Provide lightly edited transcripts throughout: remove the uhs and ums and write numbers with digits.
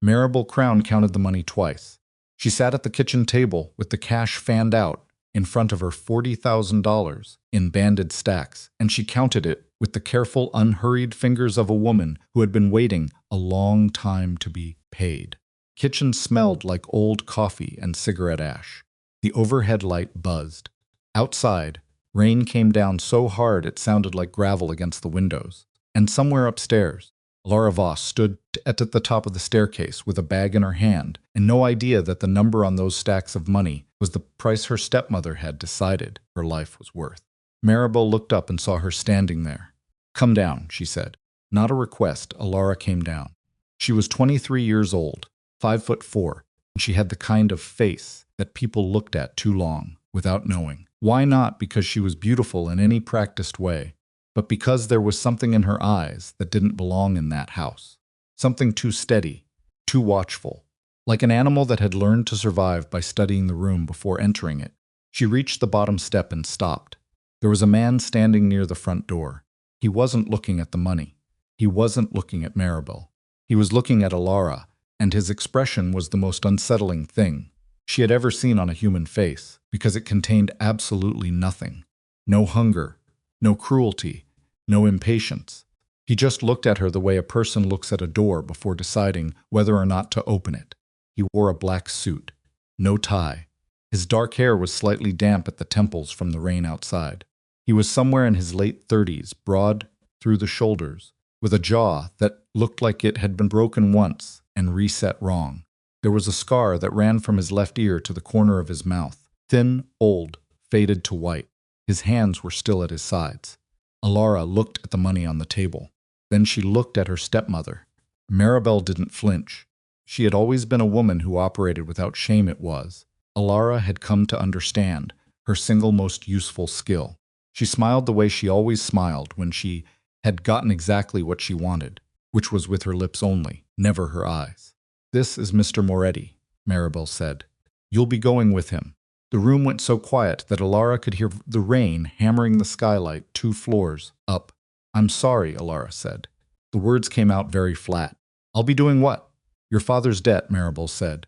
Maribel Crown counted the money twice. She sat at the kitchen table with the cash fanned out in front of her $40,000 in banded stacks, and she counted it with the careful, unhurried fingers of a woman who had been waiting a long time to be paid. Kitchen smelled like old coffee and cigarette ash. The overhead light buzzed. Outside, rain came down so hard it sounded like gravel against the windows. And somewhere upstairs, Laura Voss stood at the top of the staircase with a bag in her hand and no idea that the number on those stacks of money was the price her stepmother had decided her life was worth. Maribel looked up and saw her standing there. "Come down," she said. Not a request, Alara came down. She was 23 years old, 5'4", and she had the kind of face that people looked at too long, without knowing. Why not because she was beautiful in any practiced way, but because there was something in her eyes that didn't belong in that house. Something too steady, too watchful, like an animal that had learned to survive by studying the room before entering it. She reached the bottom step and stopped. There was a man standing near the front door. He wasn't looking at the money. He wasn't looking at Maribel. He was looking at Alara, and his expression was the most unsettling thing she had ever seen on a human face, because it contained absolutely nothing. No hunger, no cruelty, no impatience. He just looked at her the way a person looks at a door before deciding whether or not to open it. He wore a black suit, no tie. His dark hair was slightly damp at the temples from the rain outside. He was somewhere in his late 30s, broad through the shoulders, with a jaw that looked like it had been broken once and reset wrong. There was a scar that ran from his left ear to the corner of his mouth, thin, old, faded to white. His hands were still at his sides. Alara looked at the money on the table. Then she looked at her stepmother. Maribel didn't flinch. She had always been a woman who operated without shame. It was, Alara had come to understand, her single most useful skill. She smiled the way she always smiled when she had gotten exactly what she wanted, which was with her lips only, never her eyes. "This is Mr. Moretti," Maribel said. "You'll be going with him." The room went so quiet that Alara could hear the rain hammering the skylight 2 floors up. "I'm sorry," Alara said. The words came out very flat. "I'll be doing what?" "Your father's debt," Maribel said.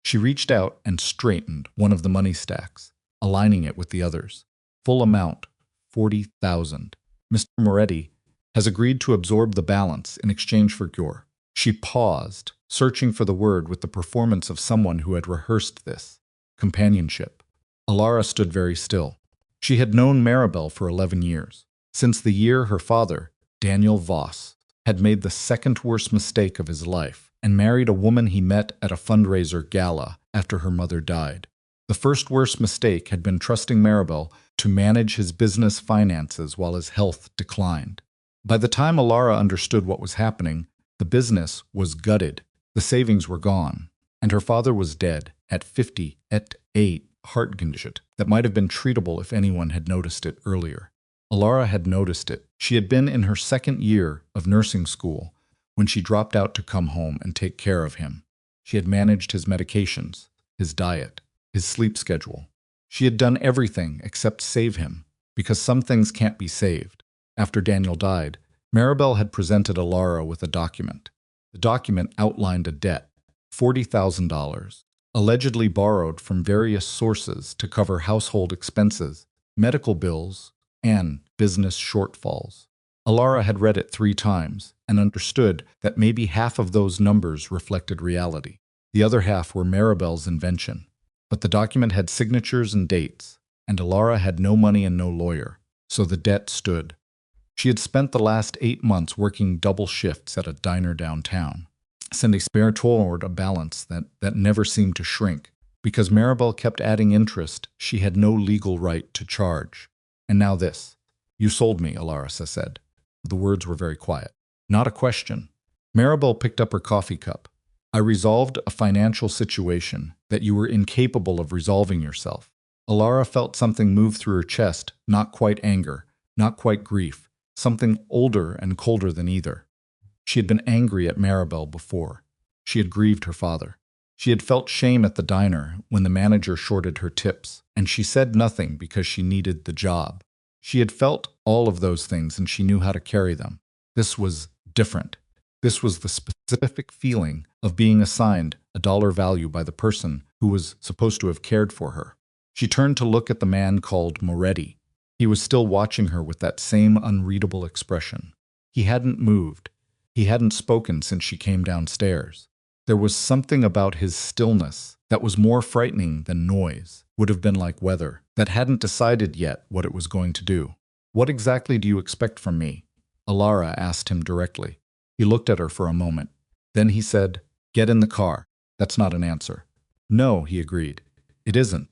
She reached out and straightened one of the money stacks, aligning it with the others. "Full amount, 40,000. Mr. Moretti has agreed to absorb the balance in exchange for your—" She paused, searching for the word with the performance of someone who had rehearsed this. "Companionship." Alara stood very still. She had known Maribel for 11 years, since the year her father, Daniel Voss, had made the second worst mistake of his life and married a woman he met at a fundraiser gala after her mother died. The first worst mistake had been trusting Maribel to manage his business finances while his health declined. By the time Alara understood what was happening, the business was gutted, the savings were gone, and her father was dead at 50 at 8 Hartgenschit that might have been treatable if anyone had noticed it earlier. Alara had noticed it. She had been in her second year of nursing school when she dropped out to come home and take care of him. She had managed his medications, his diet, his sleep schedule. She had done everything except save him, because some things can't be saved. After Daniel died, Maribel had presented Alara with a document. The document outlined a debt, $40,000, allegedly borrowed from various sources to cover household expenses, medical bills, and business shortfalls. Alara had read it 3 times and understood that maybe half of those numbers reflected reality. The other half were Maribel's invention. But the document had signatures and dates, and Alara had no money and no lawyer, so the debt stood. She had spent the last 8 months working double shifts at a diner downtown, sending spare toward a balance that never seemed to shrink. Because Maribel kept adding interest, she had no legal right to charge. And now this. "You sold me," Alara said. The words were very quiet. Not a question. Maribel picked up her coffee cup. "I resolved a financial situation that you were incapable of resolving yourself." Alara felt something move through her chest, not quite anger, not quite grief. Something older and colder than either. She had been angry at Maribel before. She had grieved her father. She had felt shame at the diner when the manager shorted her tips, and she said nothing because she needed the job. She had felt all of those things and she knew how to carry them. This was different. This was the specific feeling of being assigned a dollar value by the person who was supposed to have cared for her. She turned to look at the man called Moretti. He was still watching her with that same unreadable expression. He hadn't moved. He hadn't spoken since she came downstairs. There was something about his stillness that was more frightening than noise, would have been like weather, that hadn't decided yet what it was going to do. "What exactly do you expect from me?" Alara asked him directly. He looked at her for a moment. Then he said, "Get in the car." "That's not an answer." "No," he agreed. "It isn't."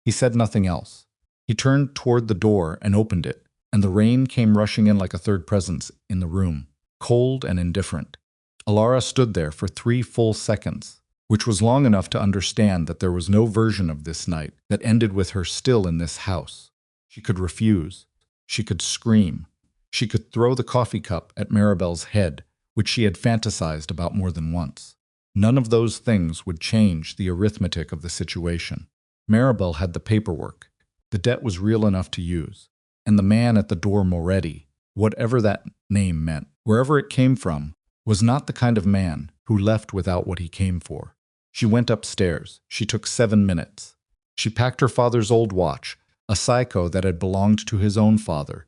He said nothing else. He turned toward the door and opened it, and the rain came rushing in like a third presence in the room, cold and indifferent. Alara stood there for 3 full seconds, which was long enough to understand that there was no version of this night that ended with her still in this house. She could refuse. She could scream. She could throw the coffee cup at Maribel's head, which she had fantasized about more than once. None of those things would change the arithmetic of the situation. Maribel had the paperwork. The debt was real enough to use. And the man at the door, Moretti, whatever that name meant, wherever it came from, was not the kind of man who left without what he came for. She went upstairs. She took 7 minutes. She packed her father's old watch, a Seiko that had belonged to his own father,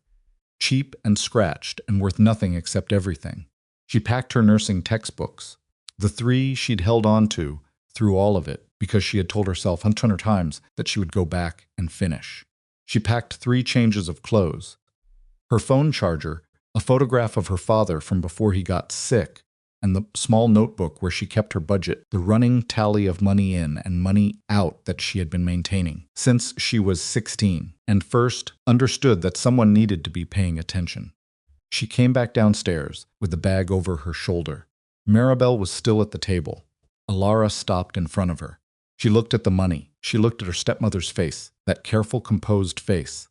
cheap and scratched and worth nothing except everything. She packed her nursing textbooks, the 3 she'd held on to through all of it, because she had told herself 100 times that she would go back and finish. She packed 3 changes of clothes, her phone charger, a photograph of her father from before he got sick, and the small notebook where she kept her budget, the running tally of money in and money out that she had been maintaining since she was 16, and first understood that someone needed to be paying attention. She came back downstairs with the bag over her shoulder. Maribel was still at the table. Alara stopped in front of her. She looked at the money. She looked at her stepmother's face, that careful, composed face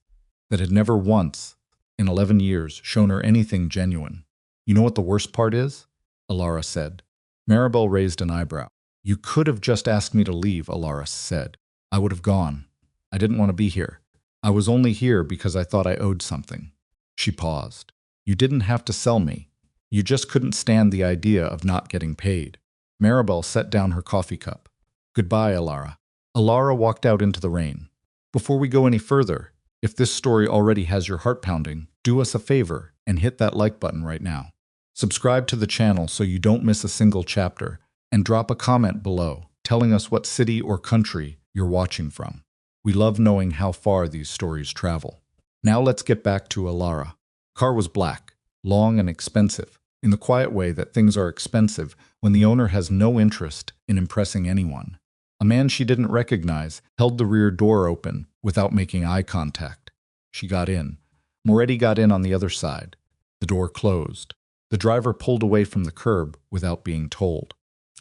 that had never once, in 11 years, shown her anything genuine. "You know what the worst part is?" Alara said. Maribel raised an eyebrow. "You could have just asked me to leave," Alara said. "I would have gone. I didn't want to be here. I was only here because I thought I owed something." She paused. "You didn't have to sell me. You just couldn't stand the idea of not getting paid." Maribel set down her coffee cup. "Goodbye, Alara." Alara walked out into the rain. "Before we go any further, if this story already has your heart pounding, do us a favor and hit that like button right now. Subscribe to the channel so you don't miss a single chapter, and drop a comment below telling us what city or country you're watching from. We love knowing how far these stories travel. Now let's get back to Alara. Car was black, long and expensive, in the quiet way that things are expensive when the owner has no interest in impressing anyone. A man she didn't recognize held the rear door open without making eye contact. She got in. Moretti got in on the other side. The door closed. The driver pulled away from the curb without being told.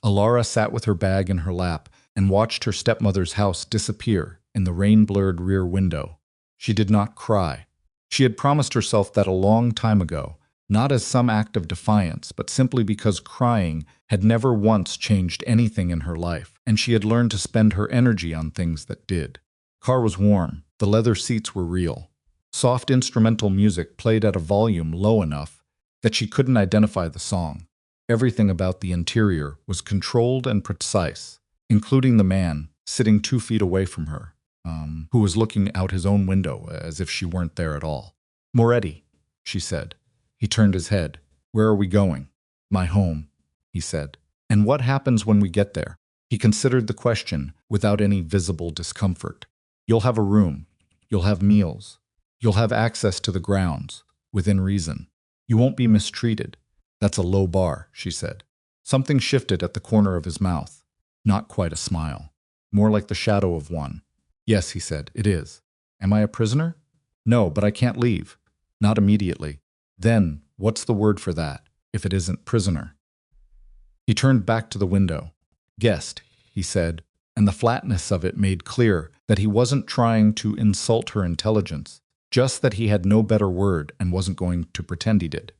Alara sat with her bag in her lap and watched her stepmother's house disappear in the rain-blurred rear window. She did not cry. She had promised herself that a long time ago, not as some act of defiance, but simply because crying had never once changed anything in her life, and she had learned to spend her energy on things that did. Car was warm. The leather seats were real. Soft instrumental music played at a volume low enough that she couldn't identify the song. Everything about the interior was controlled and precise, including the man sitting 2 feet away from her, who was looking out his own window as if she weren't there at all. "Moretti," she said. He turned his head. "Where are we going?" "My home," he said. "And what happens when we get there?" He considered the question without any visible discomfort. "You'll have a room. You'll have meals. You'll have access to the grounds, within reason. You won't be mistreated." "That's a low bar," she said. Something shifted at the corner of his mouth. Not quite a smile. More like the shadow of one. "Yes," he said, "it is." "Am I a prisoner?" "No, but I can't leave. Not immediately." "Then, what's the word for that, if it isn't prisoner?" He turned back to the window. "Guest," he said, and the flatness of it made clear that he wasn't trying to insult her intelligence, just that he had no better word and wasn't going to pretend he did.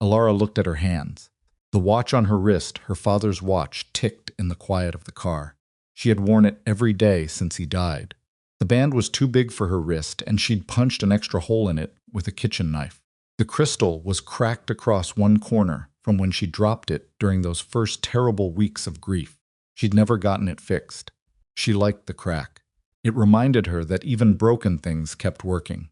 Alara looked at her hands. The watch on her wrist, her father's watch, ticked in the quiet of the car. She had worn it every day since he died. The band was too big for her wrist, and she'd punched an extra hole in it with a kitchen knife. The crystal was cracked across one corner from when she dropped it during those first terrible weeks of grief. She'd never gotten it fixed. She liked the crack. It reminded her that even broken things kept working.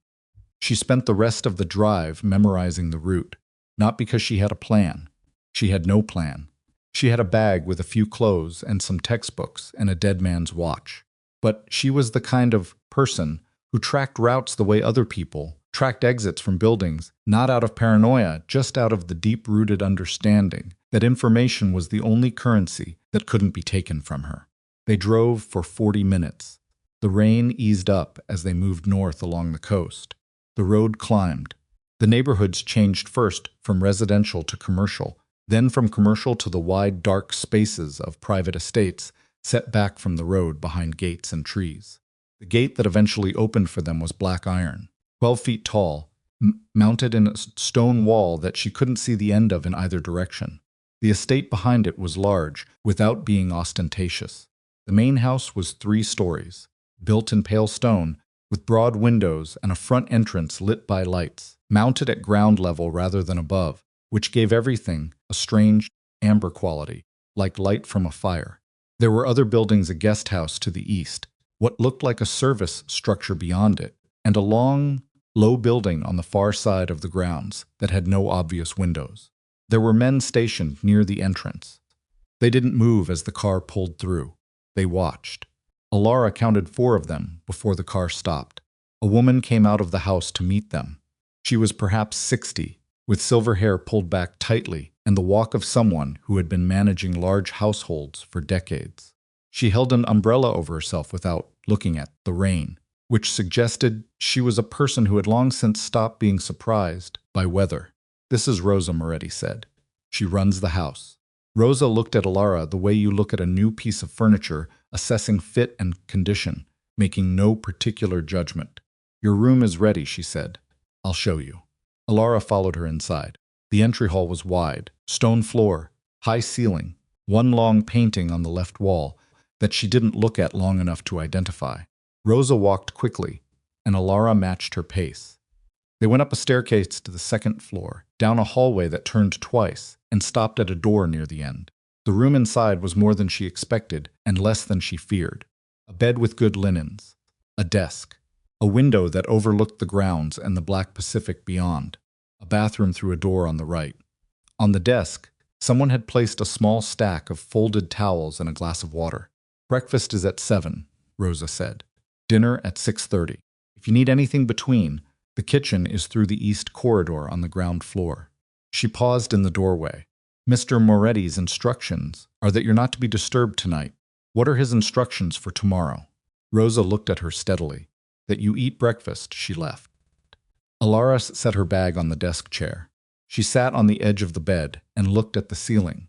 She spent the rest of the drive memorizing the route, not because she had a plan. She had no plan. She had a bag with a few clothes and some textbooks and a dead man's watch. But she was the kind of person who tracked routes the way other people tracked exits from buildings, not out of paranoia, just out of the deep-rooted understanding that information was the only currency that couldn't be taken from her. They drove for 40 minutes. The rain eased up as they moved north along the coast. The road climbed. The neighborhoods changed first from residential to commercial, then from commercial to the wide, dark spaces of private estates set back from the road behind gates and trees. The gate that eventually opened for them was black iron, 12 feet tall, mounted in a stone wall that she couldn't see the end of in either direction. The estate behind it was large, without being ostentatious. The main house was 3 stories, built in pale stone, with broad windows and a front entrance lit by lights, mounted at ground level rather than above, which gave everything a strange amber quality, like light from a fire. There were other buildings, a guest house to the east, what looked like a service structure beyond it, and a long, low building on the far side of the grounds that had no obvious windows. There were men stationed near the entrance. They didn't move as the car pulled through. They watched. Alara counted 4 of them before the car stopped. A woman came out of the house to meet them. She was perhaps 60, with silver hair pulled back tightly and the walk of someone who had been managing large households for decades. She held an umbrella over herself without looking at the rain, which suggested she was a person who had long since stopped being surprised by weather. "This is Rosa," Moretti said. "She runs the house." Rosa looked at Alara the way you look at a new piece of furniture, assessing fit and condition, making no particular judgment. "Your room is ready," she said. "I'll show you." Alara followed her inside. The entry hall was wide, stone floor, high ceiling, one long painting on the left wall that she didn't look at long enough to identify. Rosa walked quickly, and Alara matched her pace. They went up a staircase to the 2nd floor, down a hallway that turned twice, and stopped at a door near the end. The room inside was more than she expected and less than she feared. A bed with good linens, a desk, a window that overlooked the grounds and the black Pacific beyond, a bathroom through a door on the right. On the desk, someone had placed a small stack of folded towels and a glass of water. "Breakfast is at 7, Rosa said. "Dinner at 6:30. If you need anything between, the kitchen is through the east corridor on the ground floor." She paused in the doorway. "Mr. Moretti's instructions are that you're not to be disturbed tonight. What are his instructions for tomorrow?" Rosa looked at her steadily. "That you eat breakfast," she left. Alara set her bag on the desk chair. She sat on the edge of the bed and looked at the ceiling.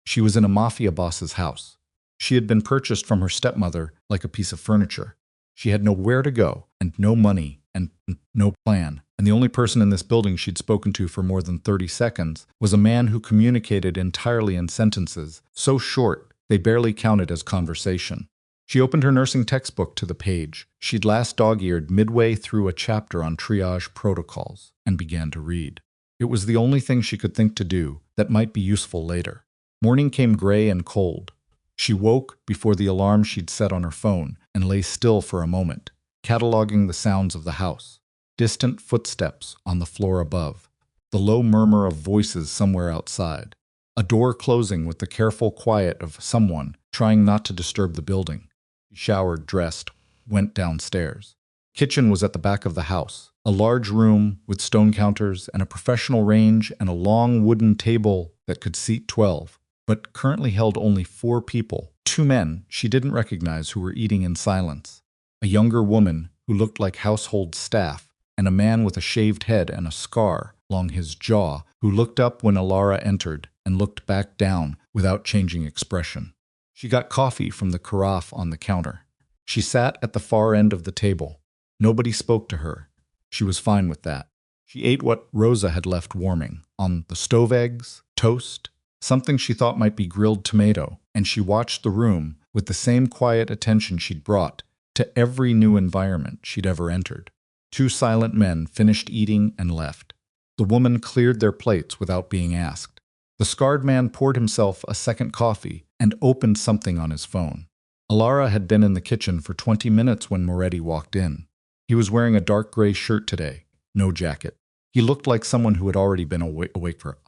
She was in a Mafia boss's house. She had been purchased from her stepmother like a piece of furniture. She had nowhere to go, and no money, and no plan. And the only person in this building she'd spoken to for more than 30 seconds was a man who communicated entirely in sentences, so short they barely counted as conversation. She opened her nursing textbook to the page she'd last dog-eared midway through a chapter on triage protocols, and began to read. It was the only thing she could think to do that might be useful later. Morning came gray and cold. She woke before the alarm she'd set on her phone and lay still for a moment, cataloging the sounds of the house. Distant footsteps on the floor above, the low murmur of voices somewhere outside, a door closing with the careful quiet of someone trying not to disturb the building. She showered, dressed, went downstairs. Kitchen was at the back of the house, a large room with stone counters and a professional range and a long wooden table that could seat 12. But currently held only 4 people, 2 men she didn't recognize who were eating in silence, a younger woman who looked like household staff, and a man with a shaved head and a scar along his jaw who looked up when Alara entered and looked back down without changing expression. She got coffee from the carafe on the counter. She sat at the far end of the table. Nobody spoke to her. She was fine with that. She ate what Rosa had left warming, on the stove eggs, toast, something she thought might be grilled tomato, and she watched the room with the same quiet attention she'd brought to every new environment she'd ever entered. 2 silent men finished eating and left. The woman cleared their plates without being asked. The scarred man poured himself a second coffee and opened something on his phone. Alara had been in the kitchen for 20 minutes when Moretti walked in. He was wearing a dark gray shirt today, no jacket. He looked like someone who had already been awake for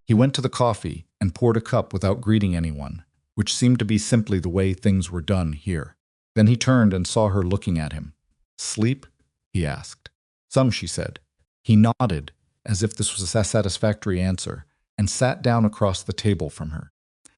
He went to the coffee and poured a cup without greeting anyone, which seemed to be simply the way things were done here. Then he turned and saw her looking at him. "Sleep?" he asked. "Some," she said. He nodded, as if this was a satisfactory answer, and sat down across the table from her.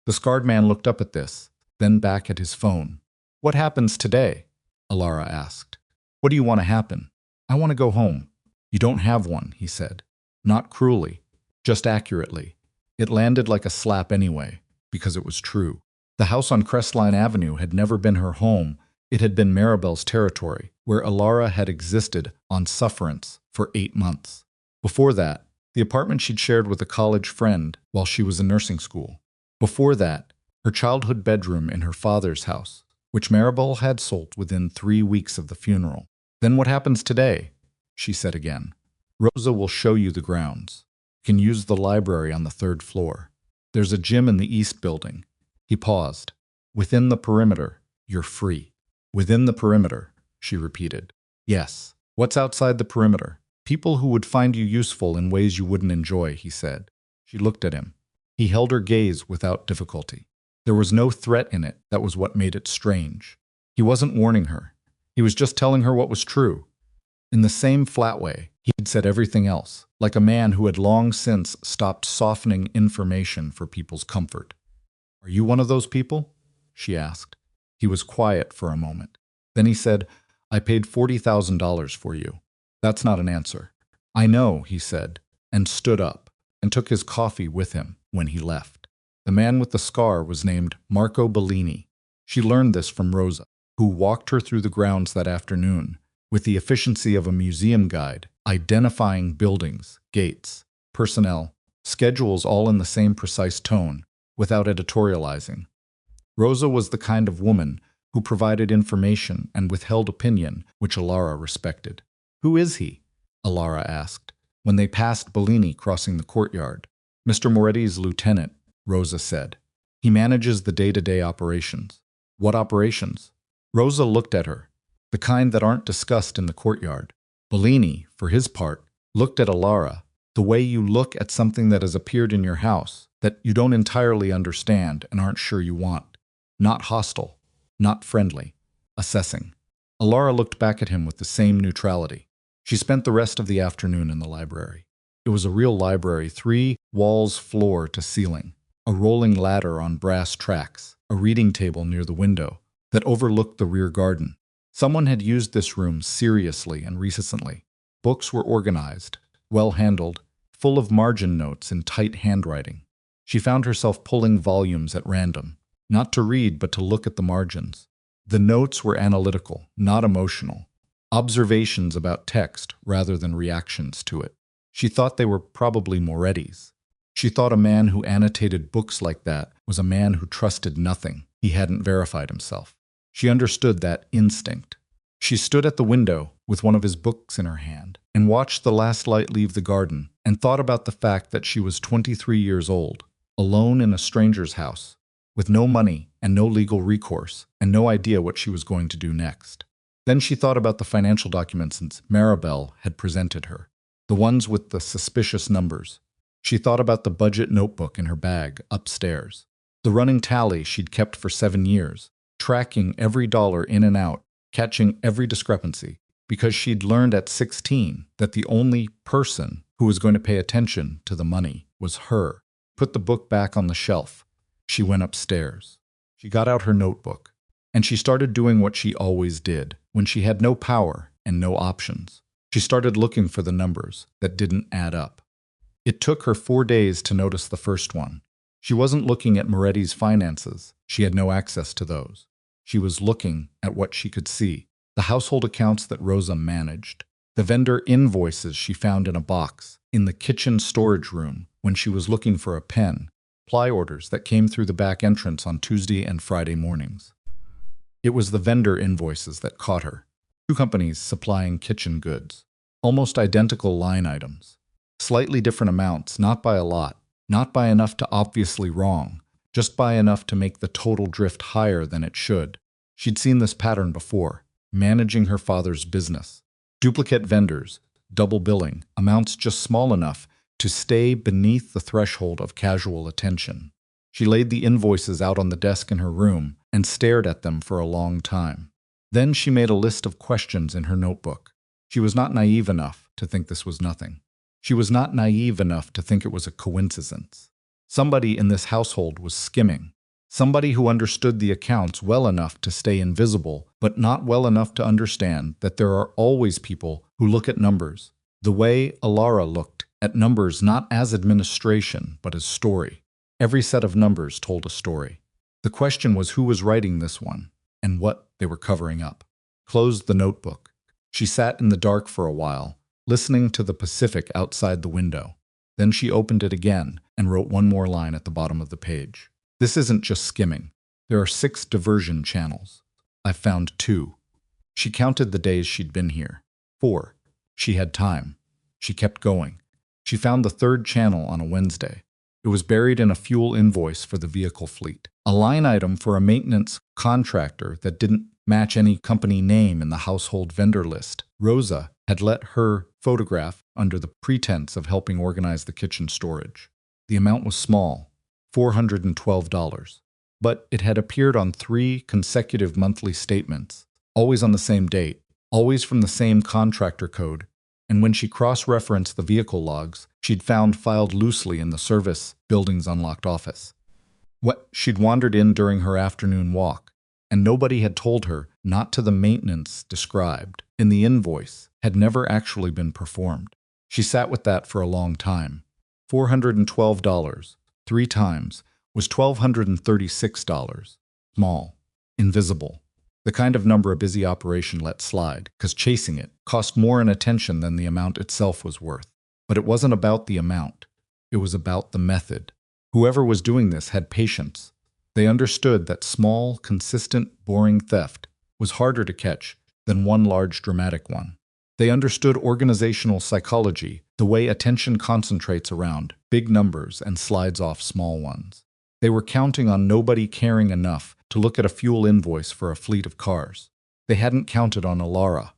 The scarred man looked up at this, then back at his phone. "What happens today?" Alara asked. "What do you want to happen?" "I want to go home." "You don't have one," he said. Not cruelly, just accurately. It landed like a slap anyway, because it was true. The house on Crestline Avenue had never been her home. It had been Maribel's territory, where Alara had existed on sufferance for 8 months. Before that, the apartment she'd shared with a college friend while she was in nursing school. Before that, her childhood bedroom in her father's house, which Maribel had sold within 3 weeks of the funeral. "Then what happens today?" she said again. "Rosa will show you the grounds. You can use the library on the 3rd floor. There's a gym in the east building." He paused. "Within the perimeter, you're free." "Within the perimeter," she repeated. "Yes. What's outside the perimeter?" "People who would find you useful in ways you wouldn't enjoy," he said. She looked at him. He held her gaze without difficulty. There was no threat in it. That was what made it strange. He wasn't warning her. He was just telling her what was true. In the same flat way, he'd said everything else, like a man who had long since stopped softening information for people's comfort. "Are you one of those people?" she asked. He was quiet for a moment. Then he said, "I paid $40,000 for you." "That's not an answer." "I know," he said, and stood up, and took his coffee with him when he left. The man with the scar was named Marco Bellini. She learned this from Rosa, who walked her through the grounds that afternoon, with the efficiency of a museum guide, identifying buildings, gates, personnel, schedules all in the same precise tone, without editorializing. Rosa was the kind of woman who provided information and withheld opinion, which Alara respected. "Who is he?" Alara asked, when they passed Bellini crossing the courtyard. "Mr. Moretti's lieutenant," Rosa said. "He manages the day-to-day operations." "What operations?" Rosa looked at her. "The kind that aren't discussed in the courtyard." Bellini, for his part, looked at Alara, the way you look at something that has appeared in your house, that you don't entirely understand and aren't sure you want. Not hostile, not friendly, assessing. Alara looked back at him with the same neutrality. She spent the rest of the afternoon in the library. It was a real library, 3 walls floor to ceiling, a rolling ladder on brass tracks, a reading table near the window that overlooked the rear garden. Someone had used this room seriously and recently. Books were organized, well handled, full of margin notes in tight handwriting. She found herself pulling volumes at random, not to read but to look at the margins. The notes were analytical, not emotional. Observations about text rather than reactions to it. She thought they were probably Moretti's. She thought a man who annotated books like that was a man who trusted nothing. He hadn't verified himself. She understood that instinct. She stood at the window with one of his books in her hand and watched the last light leave the garden and thought about the fact that she was 23 years old, alone in a stranger's house, with no money and no legal recourse and no idea what she was going to do next. Then she thought about the financial documents Maribel had presented her, the ones with the suspicious numbers. She thought about the budget notebook in her bag upstairs, the running tally she'd kept for 7 years, tracking every dollar in and out, catching every discrepancy, because she'd learned at 16 that the only person who was going to pay attention to the money was her. Put the book back on the shelf. She went upstairs. She got out her notebook, and she started doing what she always did when she had no power and no options. She started looking for the numbers that didn't add up. It took her 4 days to notice the first one. She wasn't looking at Moretti's finances. She had no access to those. She was looking at what she could see, the household accounts that Rosa managed, the vendor invoices she found in a box in the kitchen storage room when she was looking for a pen, ply orders that came through the back entrance on Tuesday and Friday mornings. It was the vendor invoices that caught her. 2 companies supplying kitchen goods. Almost identical line items. Slightly different amounts, not by a lot, not by enough to obviously wrong, just by enough to make the total drift higher than it should. She'd seen this pattern before, managing her father's business. Duplicate vendors, double billing, amounts just small enough to stay beneath the threshold of casual attention. She laid the invoices out on the desk in her room and stared at them for a long time. Then she made a list of questions in her notebook. She was not naive enough to think this was nothing. She was not naive enough to think it was a coincidence. Somebody in this household was skimming. Somebody who understood the accounts well enough to stay invisible, but not well enough to understand that there are always people who look at numbers, the way Alara looked at numbers not as administration, but as story. Every set of numbers told a story. The question was who was writing this one, and what they were covering up. Closed the notebook. She sat in the dark for a while, listening to the Pacific outside the window. Then she opened it again and wrote one more line at the bottom of the page. This isn't just skimming. There are 6 diversion channels. I've found 2. She counted the days she'd been here. 4. She had time. She kept going. She found the 3rd channel on a Wednesday. It was buried in a fuel invoice for the vehicle fleet, a line item for a maintenance contractor that didn't match any company name in the household vendor list. Rosa had let her photograph under the pretense of helping organize the kitchen storage. The amount was small, $412, but it had appeared on 3 consecutive monthly statements, always on the same date, always from the same contractor code, and when she cross-referenced the vehicle logs, she'd found filed loosely in the service building's unlocked office. She'd wandered in during her afternoon walk, and nobody had told her not to the maintenance described in the invoice had never actually been performed. She sat with that for a long time. $412, 3 times, was $1,236. Small. Invisible. The kind of number a busy operation let slide, because chasing it cost more in attention than the amount itself was worth. But it wasn't about the amount. It was about the method. Whoever was doing this had patience. They understood that small, consistent, boring theft was harder to catch than one large dramatic one. They understood organizational psychology, the way attention concentrates around big numbers and slides off small ones. They were counting on nobody caring enough to look at a fuel invoice for a fleet of cars. They hadn't counted on Alara.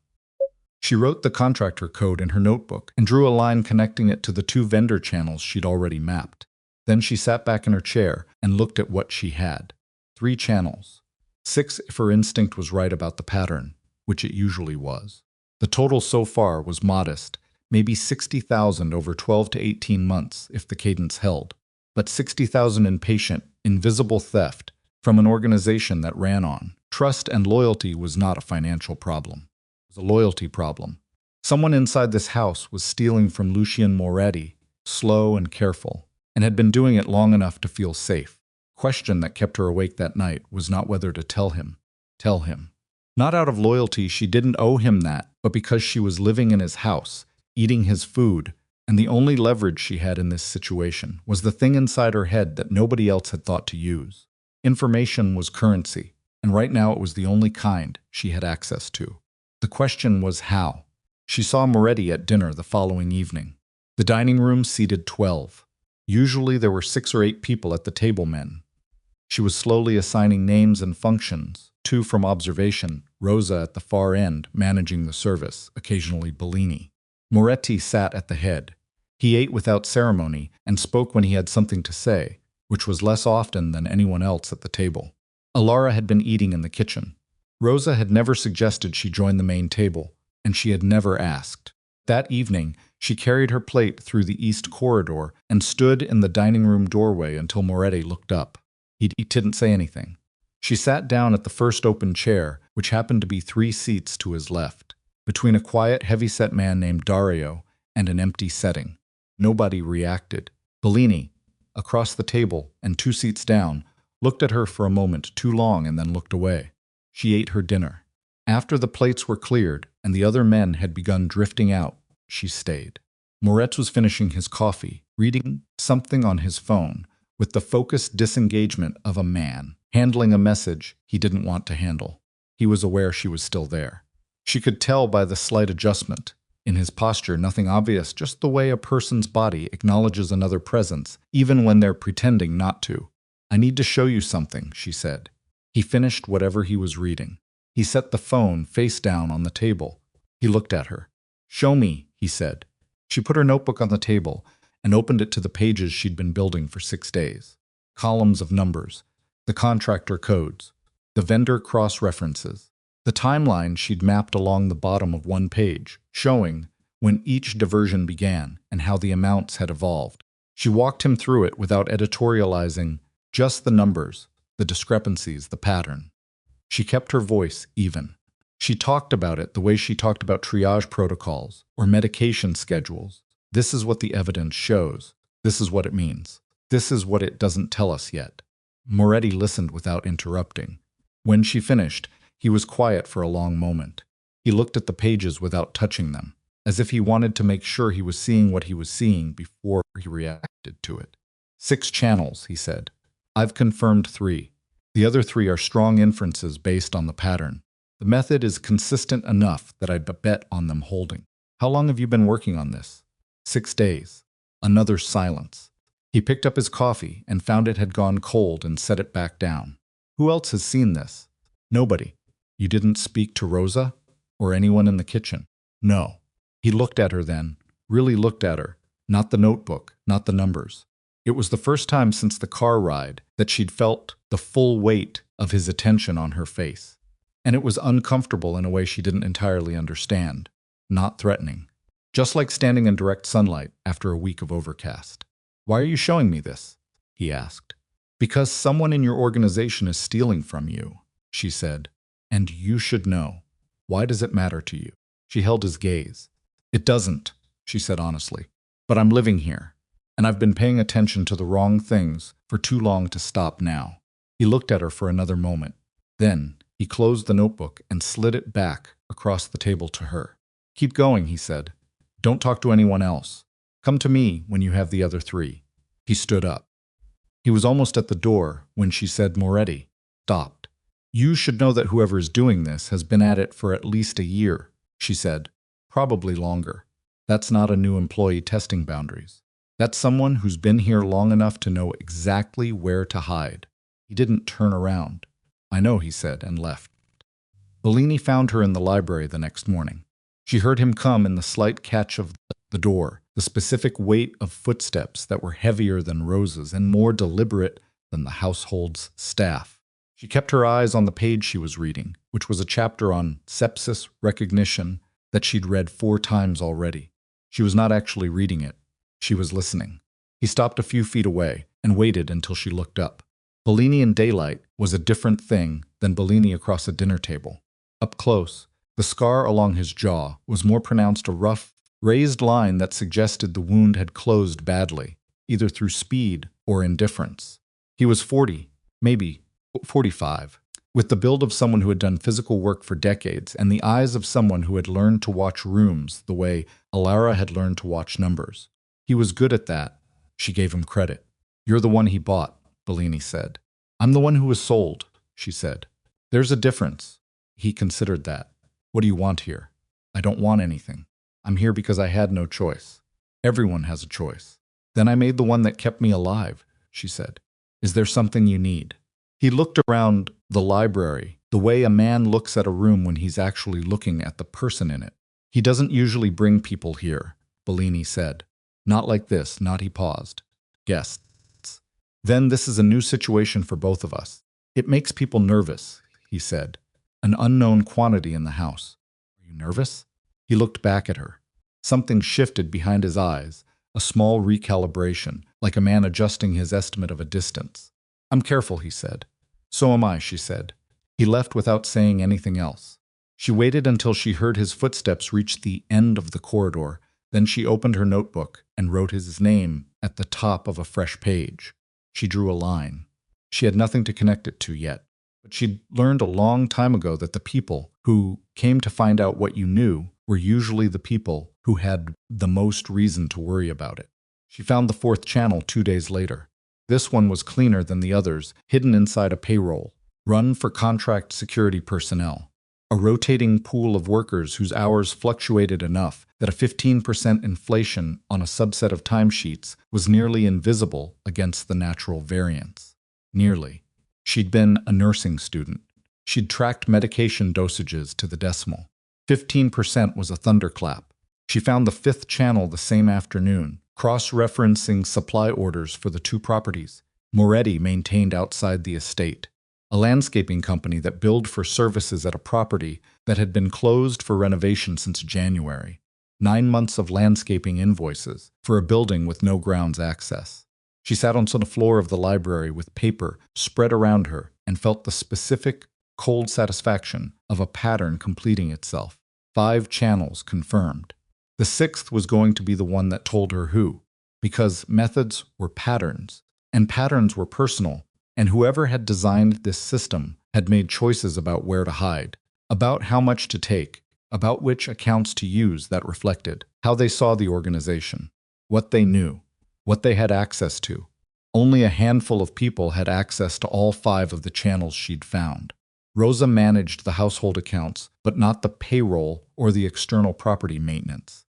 She wrote the contractor code in her notebook and drew a line connecting it to the 2 vendor channels she'd already mapped. Then she sat back in her chair and looked at what she had. 3 channels. 6 if her instinct was right about the pattern, which it usually was. The total so far was modest, maybe $60,000 over 12 to 18 months if the cadence held. But $60,000 in patient, invisible theft from an organization that ran on trust and loyalty was not a financial problem. It was a loyalty problem. Someone inside this house was stealing from Lucien Moretti, slow and careful, and had been doing it long enough to feel safe. The question that kept her awake that night was not whether to tell him. Tell him. Not out of loyalty, she didn't owe him that, but because she was living in his house, eating his food, and the only leverage she had in this situation was the thing inside her head that nobody else had thought to use. Information was currency, and right now it was the only kind she had access to. The question was how. She saw Moretti at dinner the following evening. The dining room seated 12. Usually there were 6 or 8 people at the table men. She was slowly assigning names and functions, 2 from observation, Rosa at the far end managing the service, occasionally Bellini. Moretti sat at the head. He ate without ceremony and spoke when he had something to say, which was less often than anyone else at the table. Alara had been eating in the kitchen. Rosa had never suggested she join the main table, and she had never asked. That evening, she carried her plate through the east corridor and stood in the dining room doorway until Moretti looked up. He didn't say anything. She sat down at the first open chair, which happened to be 3 seats to his left, between a quiet, heavy-set man named Dario and an empty setting. Nobody reacted. Bellini, across the table and 2 seats down, looked at her for a moment too long and then looked away. She ate her dinner. After the plates were cleared and the other men had begun drifting out, she stayed. Moretz was finishing his coffee, reading something on his phone, with the focused disengagement of a man handling a message he didn't want to handle. He was aware she was still there. She could tell by the slight adjustment, In his posture, nothing obvious, just the way a person's body acknowledges another presence, even when they're pretending not to. "I need to show you something," she said. He finished whatever he was reading. He set the phone face down on the table. He looked at her. "Show me," he said. She put her notebook on the table and opened it to the pages she'd been building for 6 days. Columns of numbers, the contractor codes, the vendor cross-references, the timeline she'd mapped along the bottom of one page, showing when each diversion began and how the amounts had evolved. She walked him through it without editorializing, just the numbers, the discrepancies, the pattern. She kept her voice even. She talked about it the way she talked about triage protocols or medication schedules. "This is what the evidence shows. This is what it means. This is what it doesn't tell us yet." Moretti listened without interrupting. When she finished, he was quiet for a long moment. He looked at the pages without touching them, as if he wanted to make sure he was seeing what he was seeing before he reacted to it. 6 channels, he said. "I've confirmed 3. The other 3 are strong inferences based on the pattern. The method is consistent enough that I'd bet on them holding." "How long have you been working on this?" 6 days. Another silence. He picked up his coffee and found it had gone cold and set it back down. "Who else has seen this?" "Nobody." "You didn't speak to Rosa? Or anyone in the kitchen?" "No." He looked at her then, really looked at her, not the notebook, not the numbers. It was the first time since the car ride that she'd felt the full weight of his attention on her face. And it was uncomfortable in a way she didn't entirely understand, not threatening. Just like standing in direct sunlight after a week of overcast. "Why are you showing me this?" he asked. "Because someone in your organization is stealing from you," she said. "And you should know. Why does it matter to you?" She held his gaze. "It doesn't," she said honestly. "But I'm living here, and I've been paying attention to the wrong things for too long to stop now." He looked at her for another moment. Then he closed the notebook and slid it back across the table to her. "Keep going," he said. "Don't talk to anyone else. Come to me when you have the other 3. He stood up. He was almost at the door when she said, "Moretti," stopped. "You should know that whoever is doing this has been at it for at least a year," she said. "Probably longer. That's not a new employee testing boundaries. That's someone who's been here long enough to know exactly where to hide." He didn't turn around. "I know," he said, and left. Bellini found her in the library the next morning. She heard him come in the slight catch of the door, the specific weight of footsteps that were heavier than Rose's and more deliberate than the household's staff. She kept her eyes on the page she was reading, which was a chapter on sepsis recognition that she'd read 4 times already. She was not actually reading it. She was listening. He stopped a few feet away and waited until she looked up. Bellini in daylight was a different thing than Bellini across a dinner table. Up close, the scar along his jaw was more pronounced, a rough, raised line that suggested the wound had closed badly, either through speed or indifference. He was 40, maybe 45, with the build of someone who had done physical work for decades and the eyes of someone who had learned to watch rooms the way Alara had learned to watch numbers. He was good at that. She gave him credit. "You're the one he bought," Bellini said. "I'm the one who was sold," she said. "There's a difference." He considered that. "What do you want here?" "I don't want anything. I'm here because I had no choice. Everyone has a choice." "Then I made the one that kept me alive," she said. "Is there something you need?" He looked around the library, the way a man looks at a room when he's actually looking at the person in it. "He doesn't usually bring people here," Bellini said. "Not like this," not he paused. "Guests. Then this is a new situation for both of us. It makes people nervous," he said. "An unknown quantity in the house." "Are you nervous?" He looked back at her. Something shifted behind his eyes, a small recalibration, like a man adjusting his estimate of a distance. "I'm careful," he said. "So am I," she said. He left without saying anything else. She waited until she heard his footsteps reach the end of the corridor. Then she opened her notebook and wrote his name at the top of a fresh page. She drew a line. She had nothing to connect it to yet, but she'd learned a long time ago that the people who came to find out what you knew were usually the people who had the most reason to worry about it. She found the 4th channel 2 days later. This one was cleaner than the others, hidden inside a payroll, run for contract security personnel. a rotating pool of workers whose hours fluctuated enough that a 15% inflation on a subset of timesheets was nearly invisible against the natural variance. Nearly. She'd been a nursing student. She'd tracked medication dosages to the decimal. 15% was a thunderclap. She found the fifth channel the same afternoon, cross-referencing supply orders for the two properties Moretti maintained outside the estate, a landscaping company that billed for services at a property that had been closed for renovation since January. 9 months of landscaping invoices for a building with no grounds access. She sat on the floor of the library with paper spread around her and felt the specific, cold satisfaction of a pattern completing itself. 5 channels confirmed. The 6th was going to be the one that told her who, because methods were patterns, and patterns were personal, and whoever had designed this system had made choices about where to hide, about how much to take, about which accounts to use that reflected how they saw the organization, what they knew, what they had access to. Only a handful of people had access to all 5 of the channels she'd found. Rosa managed the household accounts, but not the payroll or the external property maintenance.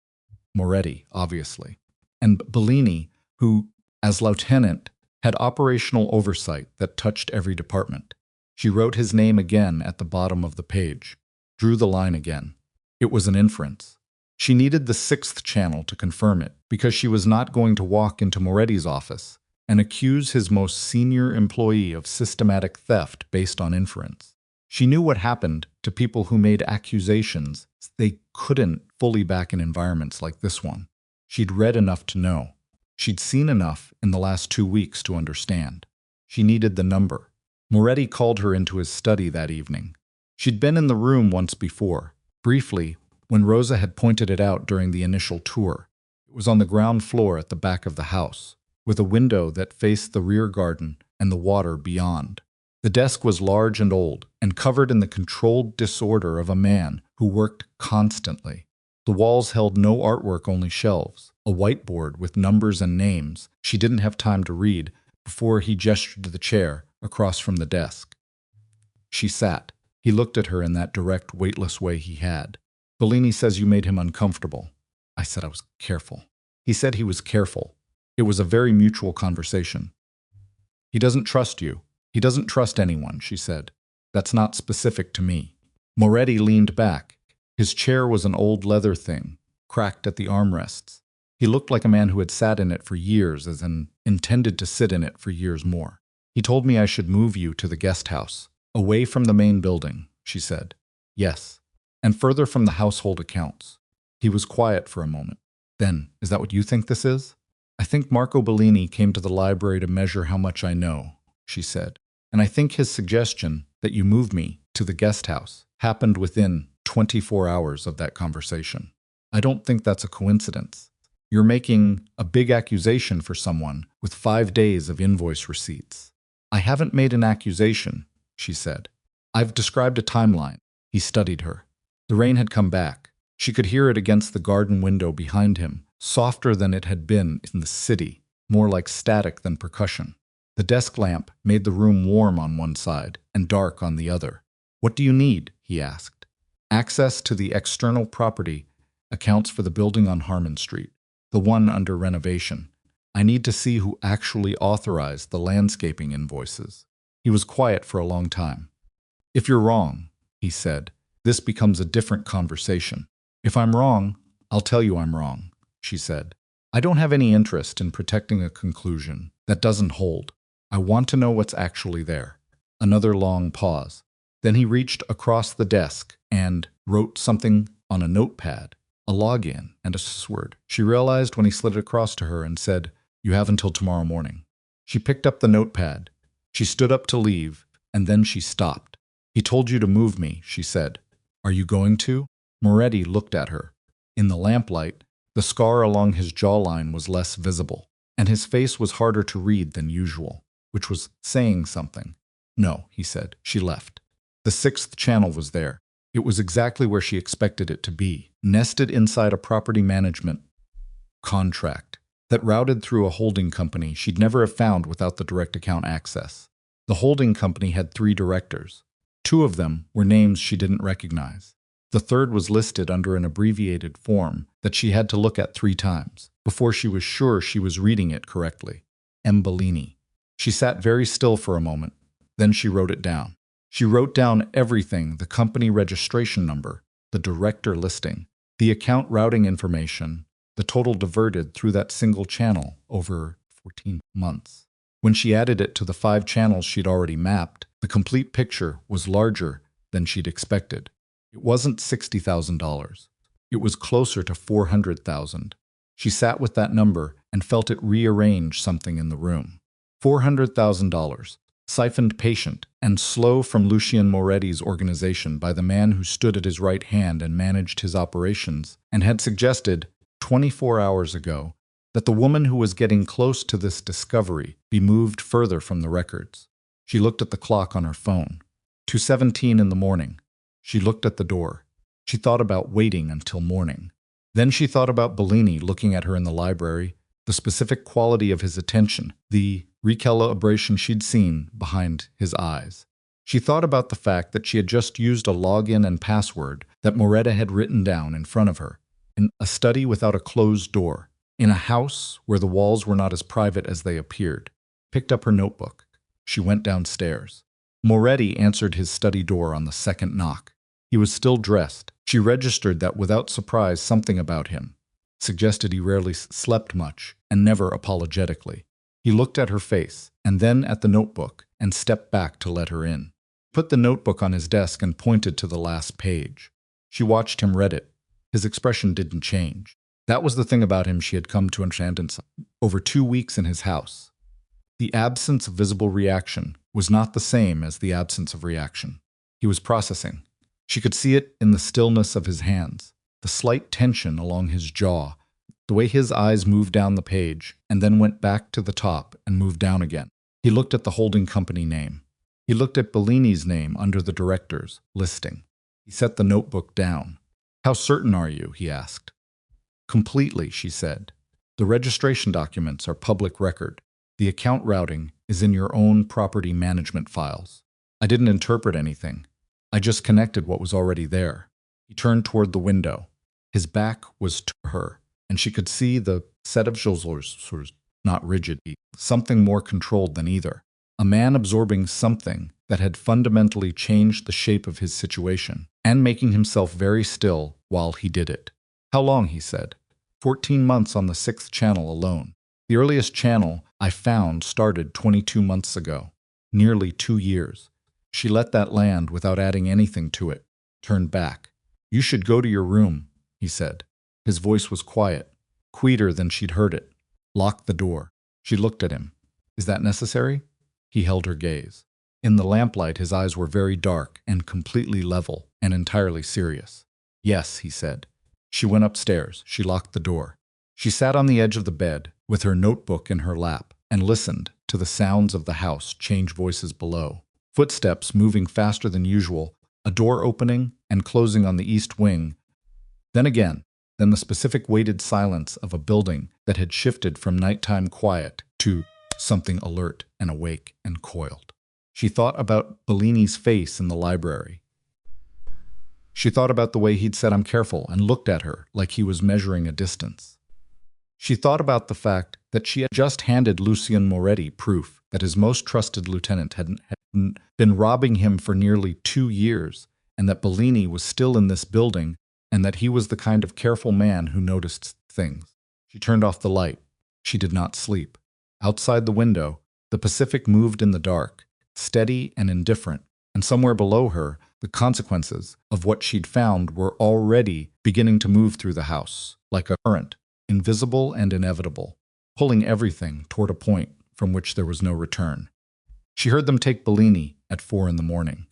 Moretti, obviously. And Bellini, who, as lieutenant, had operational oversight that touched every department. She wrote his name again at the bottom of the page, drew the line again. It was an inference. She needed the 6th channel to confirm it, because she was not going to walk into Moretti's office and accuse his most senior employee of systematic theft based on inference. She knew what happened to people who made accusations they couldn't fully back in environments like this one. She'd read enough to know. She'd seen enough in the last 2 weeks to understand. She needed the number. Moretti called her into his study that evening. She'd been in the room once before, briefly, when Rosa had pointed it out during the initial tour. It was on the ground floor at the back of the house, with a window that faced the rear garden and the water beyond. The desk was large and old, and covered in the controlled disorder of a man who worked constantly. The walls held no artwork, only shelves, a whiteboard with numbers and names she didn't have time to read before he gestured to the chair across from the desk. She sat. He looked at her in that direct, weightless way he had. Bellini says you made him uncomfortable. I said I was careful. He said he was careful. It was a very mutual conversation. He doesn't trust you. He doesn't trust anyone, she said. That's not specific to me. Moretti leaned back. His chair was an old leather thing, cracked at the armrests. He looked like a man who had sat in it for years, as in intended to sit in it for years more. He told me I should move you to the guest house, away from the main building, she said. Yes, and further from the household accounts. He was quiet for a moment. Then, is that what you think this is? I think Marco Bellini came to the library to measure how much I know, she said. And I think his suggestion that you move me to the guest house happened within 24 hours of that conversation. I don't think that's a coincidence. You're making a big accusation for someone with 5 days of invoice receipts. I haven't made an accusation, she said. I've described a timeline. He studied her. The rain had come back. She could hear it against the garden window behind him, softer than it had been in the city, more like static than percussion. The desk lamp made the room warm on one side and dark on the other. What do you need? He asked. Access to the external property accounts for the building on Harmon Street, the one under renovation. I need to see who actually authorized the landscaping invoices. He was quiet for a long time. If you're wrong, he said, this becomes a different conversation. If I'm wrong, I'll tell you I'm wrong, she said. I don't have any interest in protecting a conclusion that doesn't hold. I want to know what's actually there. Another long pause. Then he reached across the desk and wrote something on a notepad, a login and a word. She realized when he slid it across to her and said, you have until tomorrow morning. She picked up the notepad. She stood up to leave, and then she stopped. He told you to move me, she said. Are you going to? Moretti looked at her. In the lamplight, the scar along his jawline was less visible, and his face was harder to read than usual, which was saying something. No, he said. She left. The 6th channel was there. It was exactly where she expected it to be, nested inside a property management contract that routed through a holding company she'd never have found without the direct account access. The holding company had 3 directors. Two of them were names she didn't recognize. The third was listed under an abbreviated form that she had to look at 3 times before she was sure she was reading it correctly. M. Bellini. She sat very still for a moment. Then she wrote it down. She wrote down everything: the company registration number, the director listing, the account routing information, the total diverted through that single channel over 14 months. When she added it to the 5 channels she'd already mapped, the complete picture was larger than she'd expected. It wasn't $60,000. It was closer to $400,000. She sat with that number and felt it rearrange something in the room. $400,000, siphoned patient and slow from Lucien Moretti's organization by the man who stood at his right hand and managed his operations, and had suggested 24 hours ago that the woman who was getting close to this discovery be moved further from the records. She looked at the clock on her phone. 2:17 in the morning. She looked at the door. She thought about waiting until morning. Then she thought about Bellini looking at her in the library, the specific quality of his attention, the recalibration she'd seen behind his eyes. She thought about the fact that she had just used a login and password that Moretti had written down in front of her, in a study without a closed door, in a house where the walls were not as private as they appeared. Picked up her notebook. She went downstairs. Moretti answered his study door on the second knock. He was still dressed. She registered that without surprise something about him suggested he rarely slept much, and never apologetically. He looked at her face, and then at the notebook, and stepped back to let her in. Put the notebook on his desk and pointed to the last page. She watched him read it. His expression didn't change. That was the thing about him she had come to understand in over 2 weeks in his house. The absence of visible reaction was not the same as the absence of reaction. He was processing. She could see it in the stillness of his hands, the slight tension along his jaw, the way his eyes moved down the page and then went back to the top and moved down again. He looked at the holding company name. He looked at Bellini's name under the director's listing. He set the notebook down. "How certain are you?" he asked. "Completely," she said. "The registration documents are public record. The account routing is in your own property management files. I didn't interpret anything. I just connected what was already there." He turned toward the window. His back was to her, and she could see the set of shoulders, not rigid, something more controlled than either. A man absorbing something that had fundamentally changed the shape of his situation, and making himself very still while he did it. "How long?" he said. 14 months on the 6th channel alone. The earliest channel I found started 22 months ago. Nearly 2 years. She let that land without adding anything to it. Turned back. "You should go to your room," he said. His voice was quiet, quieter than she'd heard it. "Lock the door." She looked at him. "Is that necessary?" He held her gaze. In the lamplight, his eyes were very dark and completely level and entirely serious. "Yes," he said. She went upstairs. She locked the door. She sat on the edge of the bed with her notebook in her lap and listened to the sounds of the house change voices below. Footsteps moving faster than usual, a door opening and closing on the east wing. Then again, then the specific weighted silence of a building that had shifted from nighttime quiet to something alert and awake and coiled. She thought about Bellini's face in the library. She thought about the way he'd said, "I'm careful," and looked at her like he was measuring a distance. She thought about the fact that she had just handed Lucien Moretti proof that his most trusted lieutenant hadn't been robbing him for nearly 2 years, and that Bellini was still in this building, and that he was the kind of careful man who noticed things. She turned off the light. She did not sleep. Outside the window, the Pacific moved in the dark, steady and indifferent, and somewhere below her, the consequences of what she'd found were already beginning to move through the house, like a current, invisible and inevitable, pulling everything toward a point from which there was no return. She heard them take Bellini at 4 in the morning.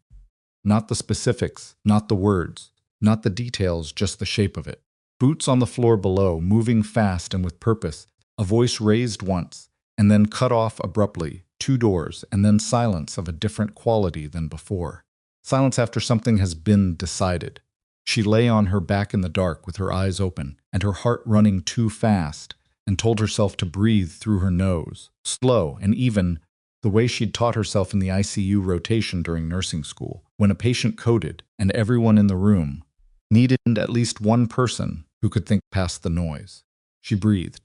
Not the specifics, not the words, not the details, just the shape of it. Boots on the floor below, moving fast and with purpose, a voice raised once, and then cut off abruptly, 2 doors, and then silence of a different quality than before. Silence after something has been decided. She lay on her back in the dark with her eyes open, and her heart running too fast, and told herself to breathe through her nose, slow and even, The way she'd taught herself in the ICU rotation during nursing school, when a patient coded and everyone in the room needed at least one person who could think past the noise. She breathed.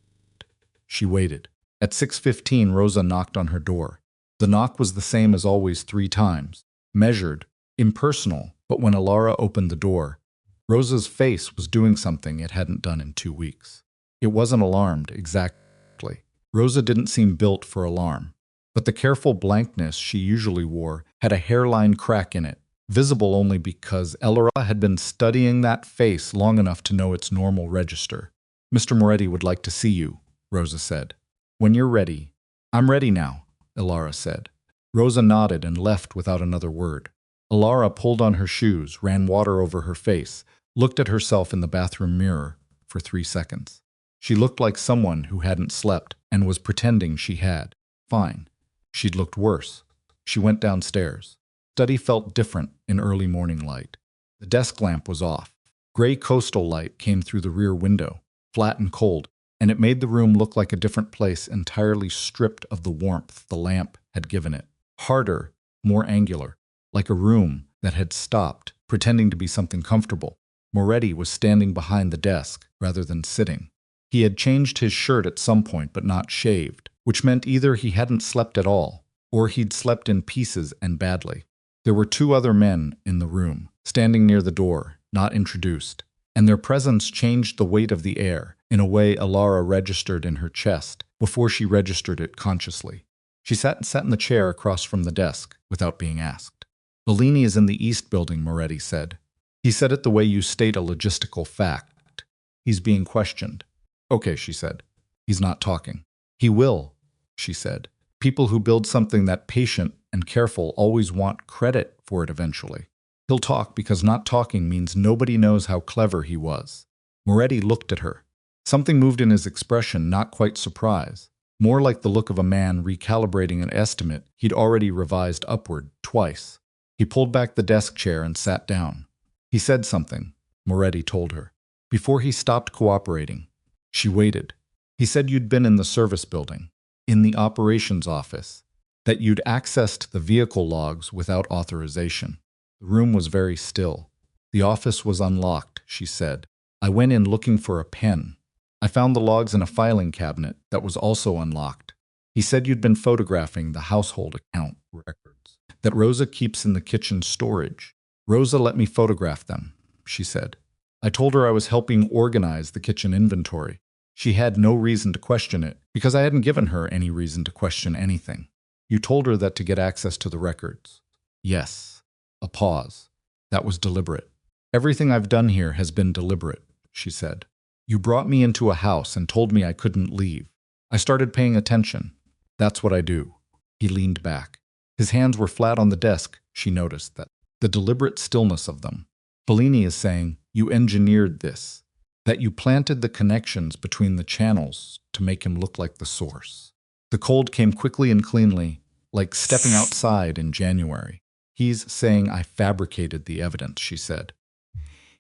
She waited. At 6:15, Rosa knocked on her door. The knock was the same as always 3 times, measured, impersonal, but when Alara opened the door, Rosa's face was doing something it hadn't done in 2 weeks. It wasn't alarmed, exactly. Rosa didn't seem built for alarm, but the careful blankness she usually wore had a hairline crack in it, visible only because Alara had been studying that face long enough to know its normal register. "Mr. Moretti would like to see you," Rosa said. "When you're ready." "I'm ready now," Alara said. Rosa nodded and left without another word. Alara pulled on her shoes, ran water over her face, looked at herself in the bathroom mirror for 3 seconds. She looked like someone who hadn't slept and was pretending she had. Fine. She'd looked worse. She went downstairs. Study felt different in early morning light. The desk lamp was off. Gray coastal light came through the rear window, flat and cold, and it made the room look like a different place entirely stripped of the warmth the lamp had given it. Harder, more angular, like a room that had stopped, pretending to be something comfortable. Moretti was standing behind the desk rather than sitting. He had changed his shirt at some point but not shaved, which meant either he hadn't slept at all, or he'd slept in pieces and badly. There were 2 other men in the room, standing near the door, not introduced, and their presence changed the weight of the air in a way Alara registered in her chest before she registered it consciously. She sat in the chair across from the desk without being asked. "Bellini is in the East Building," Moretti said. "He said it the way you state a logistical fact. He's being questioned." "Okay," she said. "He's not talking." "He will," she said. "People who build something that patient and careful always want credit for it eventually. He'll talk because not talking means nobody knows how clever he was." Moretti looked at her. Something moved in his expression, not quite surprise, more like the look of a man recalibrating an estimate he'd already revised upward twice. He pulled back the desk chair and sat down. "He said something," Moretti told her, "before he stopped cooperating." She waited. "He said you'd been in the service building, in the operations office, that you'd accessed the vehicle logs without authorization." The room was very still. "The office was unlocked," she said. "I went in looking for a pen. I found the logs in a filing cabinet that was also unlocked. He said you'd been photographing the household account records that Rosa keeps in the kitchen storage. Rosa let me photograph them," she said. "I told her I was helping organize the kitchen inventory. She had no reason to question it, because I hadn't given her any reason to question anything." "You told her that to get access to the records?" "Yes." A pause. "That was deliberate." "Everything I've done here has been deliberate," she said. "You brought me into a house and told me I couldn't leave. I started paying attention. That's what I do." He leaned back. His hands were flat on the desk. She noticed that. The deliberate stillness of them. "Bellini is saying you engineered this, that you planted the connections between the channels to make him look like the source." The cold came quickly and cleanly, like stepping outside in January. "He's saying I fabricated the evidence," she said.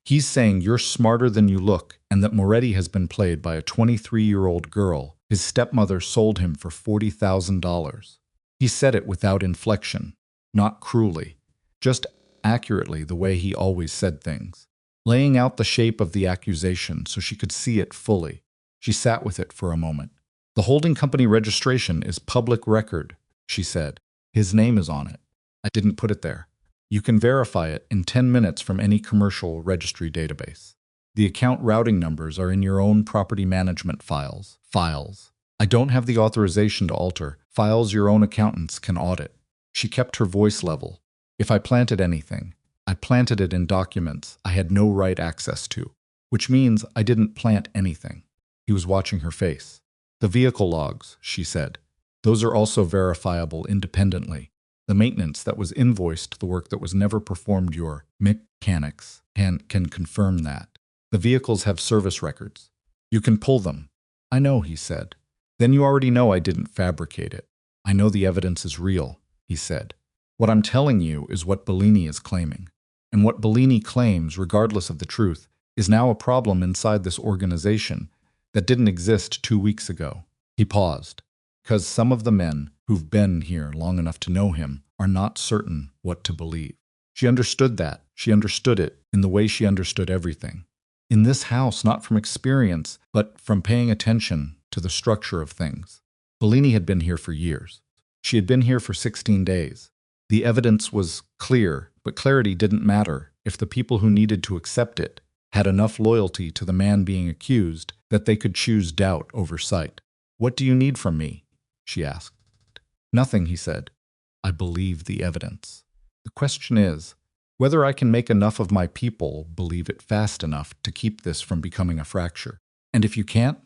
"He's saying you're smarter than you look and that Moretti has been played by a 23-year-old girl his stepmother sold him for $40,000. He said it without inflection, not cruelly, just accurately the way he always said things, laying out the shape of the accusation so she could see it fully. She sat with it for a moment. "The holding company registration is public record," she said. "His name is on it. I didn't put it there. You can verify it in 10 minutes from any commercial registry database. The account routing numbers are in your own property management files. I don't have the authorization to alter. Files your own accountants can audit." She kept her voice level. "If I planted anything, I planted it in documents I had no right access to, which means I didn't plant anything." He was watching her face. "The vehicle logs," she said. "Those are also verifiable independently. The maintenance that was invoiced, the work that was never performed, your mechanics can confirm that. The vehicles have service records. You can pull them." "I know," he said. "Then you already know I didn't fabricate it. I know the evidence is real," he said. "What I'm telling you is what Bellini is claiming. And what Bellini claims, regardless of the truth, is now a problem inside this organization that didn't exist 2 weeks ago." He paused. "Because some of the men who've been here long enough to know him are not certain what to believe. She understood that. She understood it in the way she understood everything. In this house, not from experience, but from paying attention to the structure of things. Bellini had been here for years. She had been here for 16 days. The evidence was clear, but clarity didn't matter if the people who needed to accept it had enough loyalty to the man being accused that they could choose doubt over sight. "What do you need from me?" she asked. "Nothing," he said. "I believe the evidence. The question is whether I can make enough of my people believe it fast enough to keep this from becoming a fracture. And if you can't?"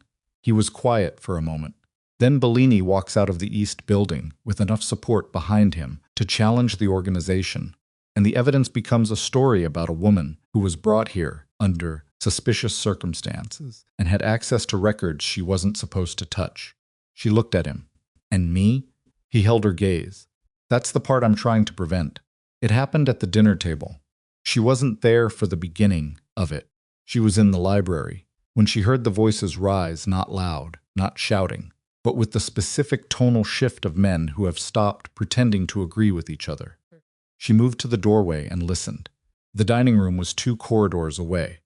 He was quiet for a moment. Then Bellini walks out of the East Building with enough support behind him to challenge the organization, and the evidence becomes a story about a woman who was brought here under suspicious circumstances and had access to records she wasn't supposed to touch. She looked at him. "And me?" He held her gaze. "That's the part I'm trying to prevent. It happened at the dinner table. She wasn't there for the beginning of it. She was in the library when she heard the voices rise, not loud, not shouting, but with the specific tonal shift of men who have stopped pretending to agree with each other. She moved to the doorway and listened. The dining room was 2 corridors away.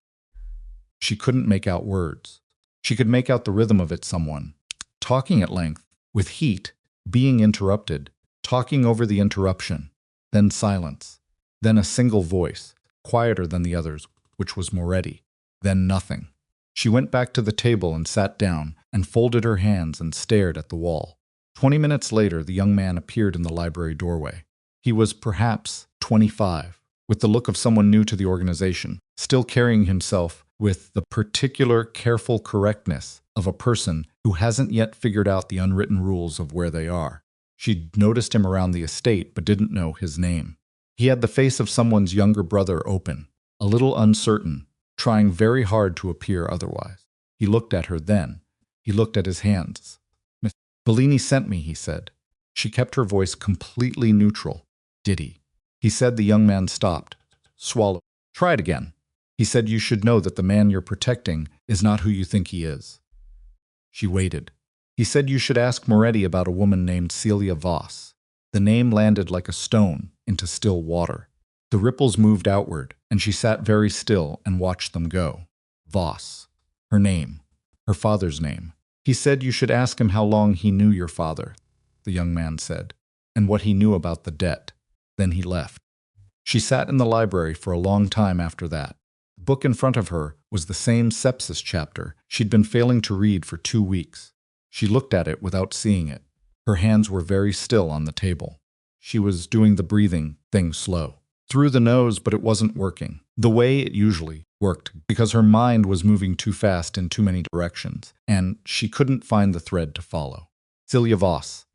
She couldn't make out words. She could make out the rhythm of it, someone talking at length, with heat, being interrupted, talking over the interruption, then silence, then a single voice, quieter than the others, which was Moretti, then nothing. She went back to the table and sat down and folded her hands and stared at the wall. 20 minutes later, the young man appeared in the library doorway. He was perhaps 25, with the look of someone new to the organization, still carrying himself with the particular careful correctness of a person who hasn't yet figured out the unwritten rules of where they are. She'd noticed him around the estate but didn't know his name. He had the face of someone's younger brother, open, a little uncertain, trying very hard to appear otherwise. He looked at her then. He looked at his hands. "Miss Bellini sent me," he said. She kept her voice completely neutral. "Did he?" He said. The young man stopped, swallowed. "Try it again." He said, "You should know that the man you're protecting is not who you think he is." She waited. He said, "You should ask Moretti about a woman named Celia Voss." The name landed like a stone into still water. The ripples moved outward, and she sat very still and watched them go. Voss. Her name. Her father's name. He said, "You should ask him how long he knew your father," the young man said, "and what he knew about the debt." Then he left. She sat in the library for a long time after that. The book in front of her was the same sepsis chapter she'd been failing to read for 2 weeks. She looked at it without seeing it. Her hands were very still on the table. She was doing the breathing thing slow. Through the nose, but it wasn't working the way it usually worked because her mind was moving too fast in too many directions, and she couldn't find the thread to follow. Celia Voss.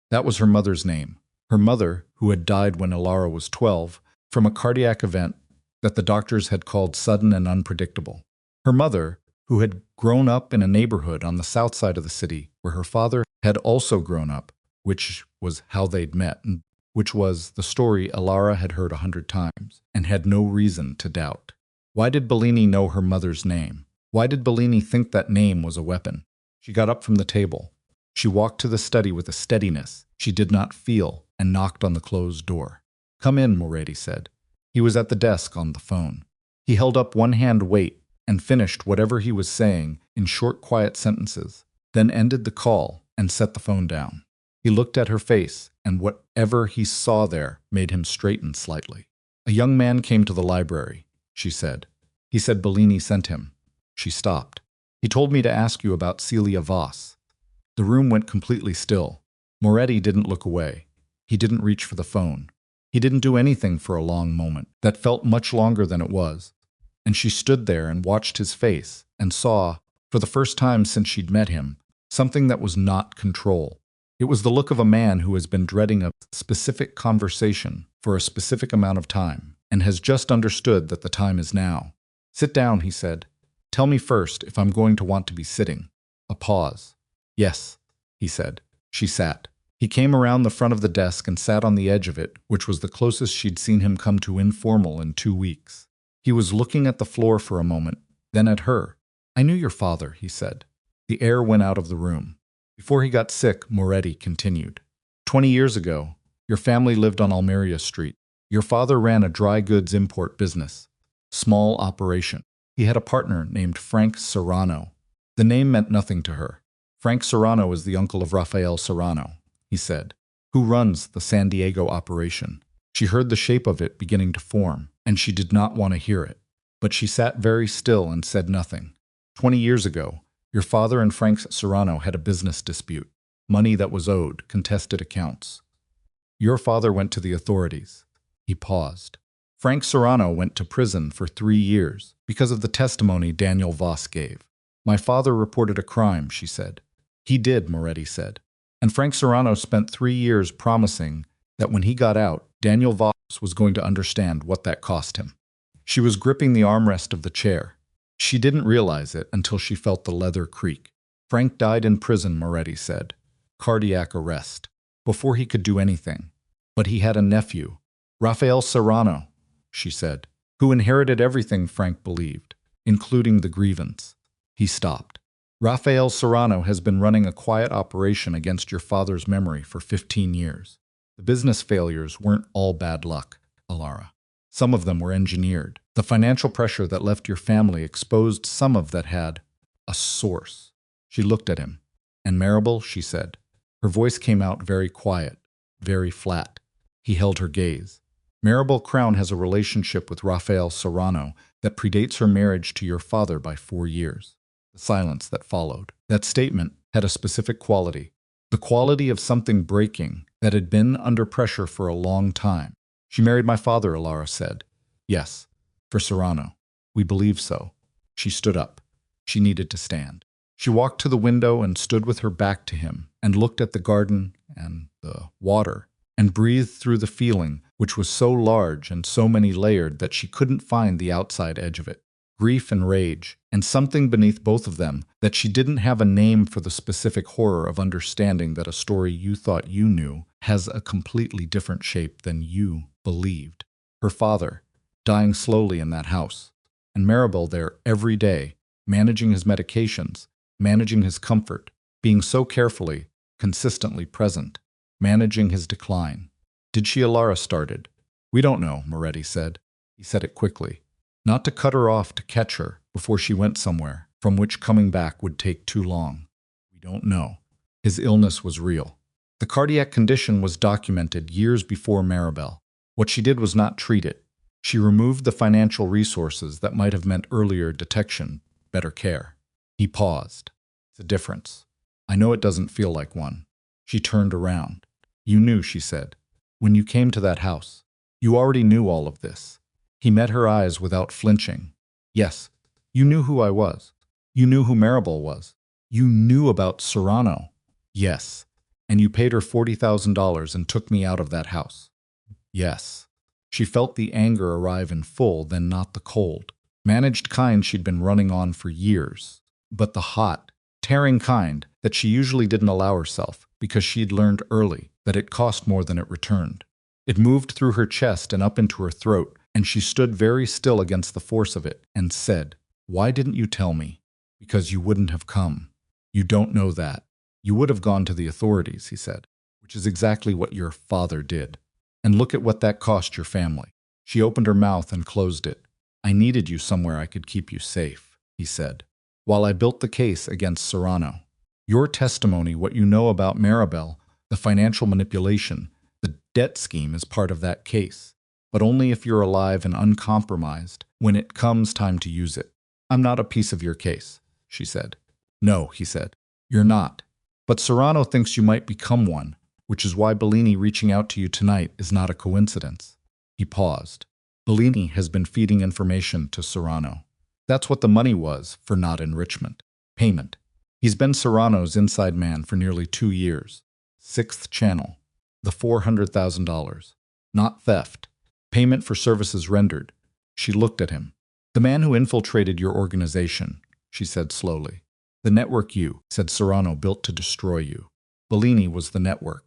That was her mother's name. Her mother, who had died when Ilara was 12, from a cardiac event that the doctors had called sudden and unpredictable. Her mother, who had grown up in a neighborhood on the south side of the city where her father had also grown up, which was how they'd met, and which was the story Ilara had heard 100 times and had no reason to doubt. Why did Bellini know her mother's name? Why did Bellini think that name was a weapon? She got up from the table. She walked to the study with a steadiness she did not feel and knocked on the closed door. "Come in," Moretti said. He was at the desk on the phone. He held up one hand, wait, and finished whatever he was saying in short, quiet sentences, then ended the call and set the phone down. He looked at her face, and whatever he saw there made him straighten slightly. "A young man came to the library," she said. "He said Bellini sent him." She stopped. "He told me to ask you about Celia Voss." The room went completely still. Moretti didn't look away. He didn't reach for the phone. He didn't do anything for a long moment that felt much longer than it was. And she stood there and watched his face and saw, for the first time since she'd met him, something that was not control. It was the look of a man who has been dreading a specific conversation for a specific amount of time and has just understood that the time is now. "Sit down," he said. "Tell me first if I'm going to want to be sitting." A pause. "Yes," he said. She sat. He came around the front of the desk and sat on the edge of it, which was the closest she'd seen him come to informal in 2 weeks. He was looking at the floor for a moment, then at her. "I knew your father," he said. The air went out of the room. "Before he got sick," Moretti continued. 20 years ago, your family lived on Almeria Street. Your father ran a dry goods import business. Small operation. He had a partner named Frank Serrano. The name meant nothing to her. Frank Serrano is the uncle of Rafael Serrano, he said, who runs the San Diego operation. She heard the shape of it beginning to form, and she did not want to hear it. But she sat very still and said nothing. 20 years ago, your father and Frank Serrano had a business dispute. Money that was owed, contested accounts. Your father went to the authorities. He paused. Frank Serrano went to prison for 3 years because of the testimony Daniel Voss gave. My father reported a crime, she said. He did, Moretti said. And Frank Serrano spent 3 years promising that when he got out, Daniel Voss was going to understand what that cost him. She was gripping the armrest of the chair. She didn't realize it until she felt the leather creak. Frank died in prison, Moretti said. Cardiac arrest. Before he could do anything. But he had a nephew, Rafael Serrano, she said, who inherited everything Frank believed, including the grievance. He stopped. Rafael Serrano has been running a quiet operation against your father's memory for 15 years. The business failures weren't all bad luck, Alara. Some of them were engineered. The financial pressure that left your family exposed some of that had a source. She looked at him. And Maribel, she said. Her voice came out very quiet, very flat. He held her gaze. Maribel Crown has a relationship with Rafael Serrano that predates her marriage to your father by 4 years. The silence that followed. That statement had a specific quality. The quality of something breaking that had been under pressure for a long time. She married my father, Alara said. Yes, for Serrano. We believe so. She stood up. She needed to stand. She walked to the window and stood with her back to him and looked at the garden and the water and breathed through the feeling, which was so large and so many layered that she couldn't find the outside edge of it. Grief and rage, and something beneath both of them that she didn't have a name for the specific horror of understanding that a story you thought you knew has a completely different shape than you believed. Her father, dying slowly in that house, and Maribel there every day, managing his medications, managing his comfort, being so carefully, consistently present, managing his decline. Did she? Alara started. We don't know, Moretti said. He said it quickly. Not to cut her off to catch her before she went somewhere, from which coming back would take too long. We don't know. His illness was real. The cardiac condition was documented years before Maribel. What she did was not treat it. She removed the financial resources that might have meant earlier detection, better care. He paused. It's a difference. I know it doesn't feel like one. She turned around. You knew, she said. When you came to that house, you already knew all of this. He met her eyes without flinching. Yes, you knew who I was. You knew who Maribel was. You knew about Serrano. Yes. And you paid her $40,000 and took me out of that house. Yes. She felt the anger arrive in full, then not the cold. Managed kind she'd been running on for years. But the hot, tearing kind that she usually didn't allow herself because she'd learned early that it cost more than it returned. It moved through her chest and up into her throat, and she stood very still against the force of it and said, Why didn't you tell me? Because you wouldn't have come. You don't know that. You would have gone to the authorities, he said, which is exactly what your father did. And look at what that cost your family. She opened her mouth and closed it. I needed you somewhere I could keep you safe, he said, while I built the case against Serrano. Your testimony, what you know about Maribel, the financial manipulation, the debt scheme is part of that case, but only if you're alive and uncompromised when it comes time to use it. I'm not a piece of your case, she said. No, he said, you're not. But Serrano thinks you might become one, which is why Bellini reaching out to you tonight is not a coincidence. He paused. Bellini has been feeding information to Serrano. That's what the money was for not enrichment. Payment. He's been Serrano's inside man for nearly 2 years. 6th channel. The $400,000. Not theft. Payment for services rendered. She looked at him. The man who infiltrated your organization, she said slowly. The network you, said Serrano, built to destroy you. Bellini was the network.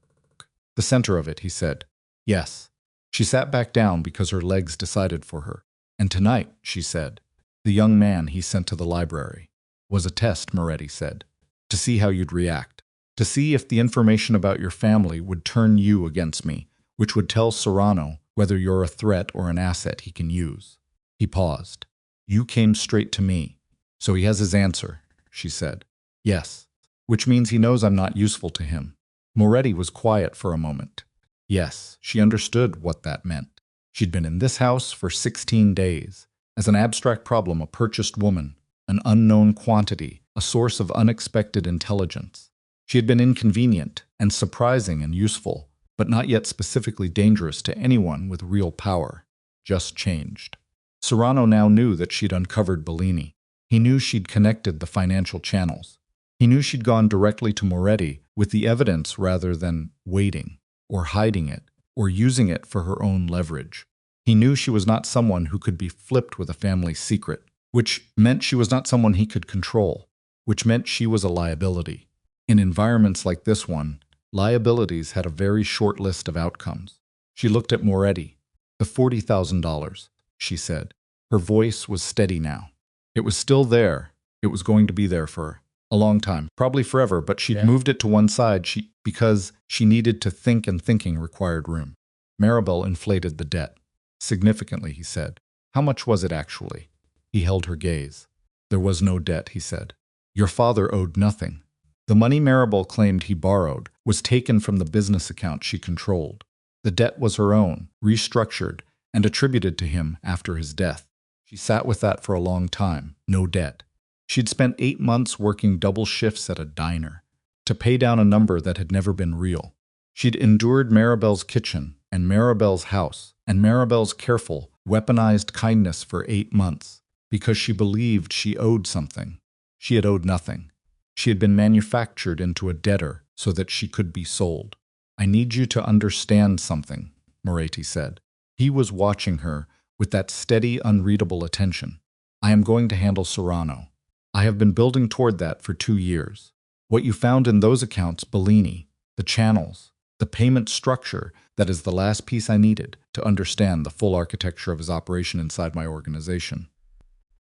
The center of it, he said. Yes. She sat back down because her legs decided for her. And tonight, she said, the young man he sent to the library was a test, Moretti said, to see how you'd react, to see if the information about your family would turn you against me, which would tell Serrano whether you're a threat or an asset he can use. He paused. You came straight to me. So he has his answer, she said. Yes. Which means he knows I'm not useful to him. Moretti was quiet for a moment. Yes, she understood what that meant. She'd been in this house for 16 days. As an abstract problem, a purchased woman, an unknown quantity, a source of unexpected intelligence. She had been inconvenient and surprising and useful, but not yet specifically dangerous to anyone with real power. Just changed. Serrano now knew that she'd uncovered Bellini. He knew she'd connected the financial channels. He knew she'd gone directly to Moretti with the evidence rather than waiting, or hiding it, or using it for her own leverage. He knew she was not someone who could be flipped with a family secret, which meant she was not someone he could control, which meant she was a liability. In environments like this one, liabilities had a very short list of outcomes. She looked at Moretti. The $40,000, she said. Her voice was steady now. It was still there. It was going to be there for a long time, probably forever, but she'd moved it to one side because she needed to think, and thinking required room. Maribel inflated the debt. Significantly, he said. How much was it actually? He held her gaze. There was no debt, he said. Your father owed nothing. The money Maribel claimed he borrowed was taken from the business account she controlled. The debt was her own, restructured, and attributed to him after his death. She sat with that for a long time, no debt. She'd spent 8 months working double shifts at a diner to pay down a number that had never been real. She'd endured Maribel's kitchen and Maribel's house and Maribel's careful, weaponized kindness for 8 months because she believed she owed something. She had owed nothing. She had been manufactured into a debtor so that she could be sold. I need you to understand something, Moretti said. He was watching her with that steady, unreadable attention. I am going to handle Serrano. I have been building toward that for 2 years. What you found in those accounts, Bellini, the channels, the payment structure, that is the last piece I needed to understand the full architecture of his operation inside my organization.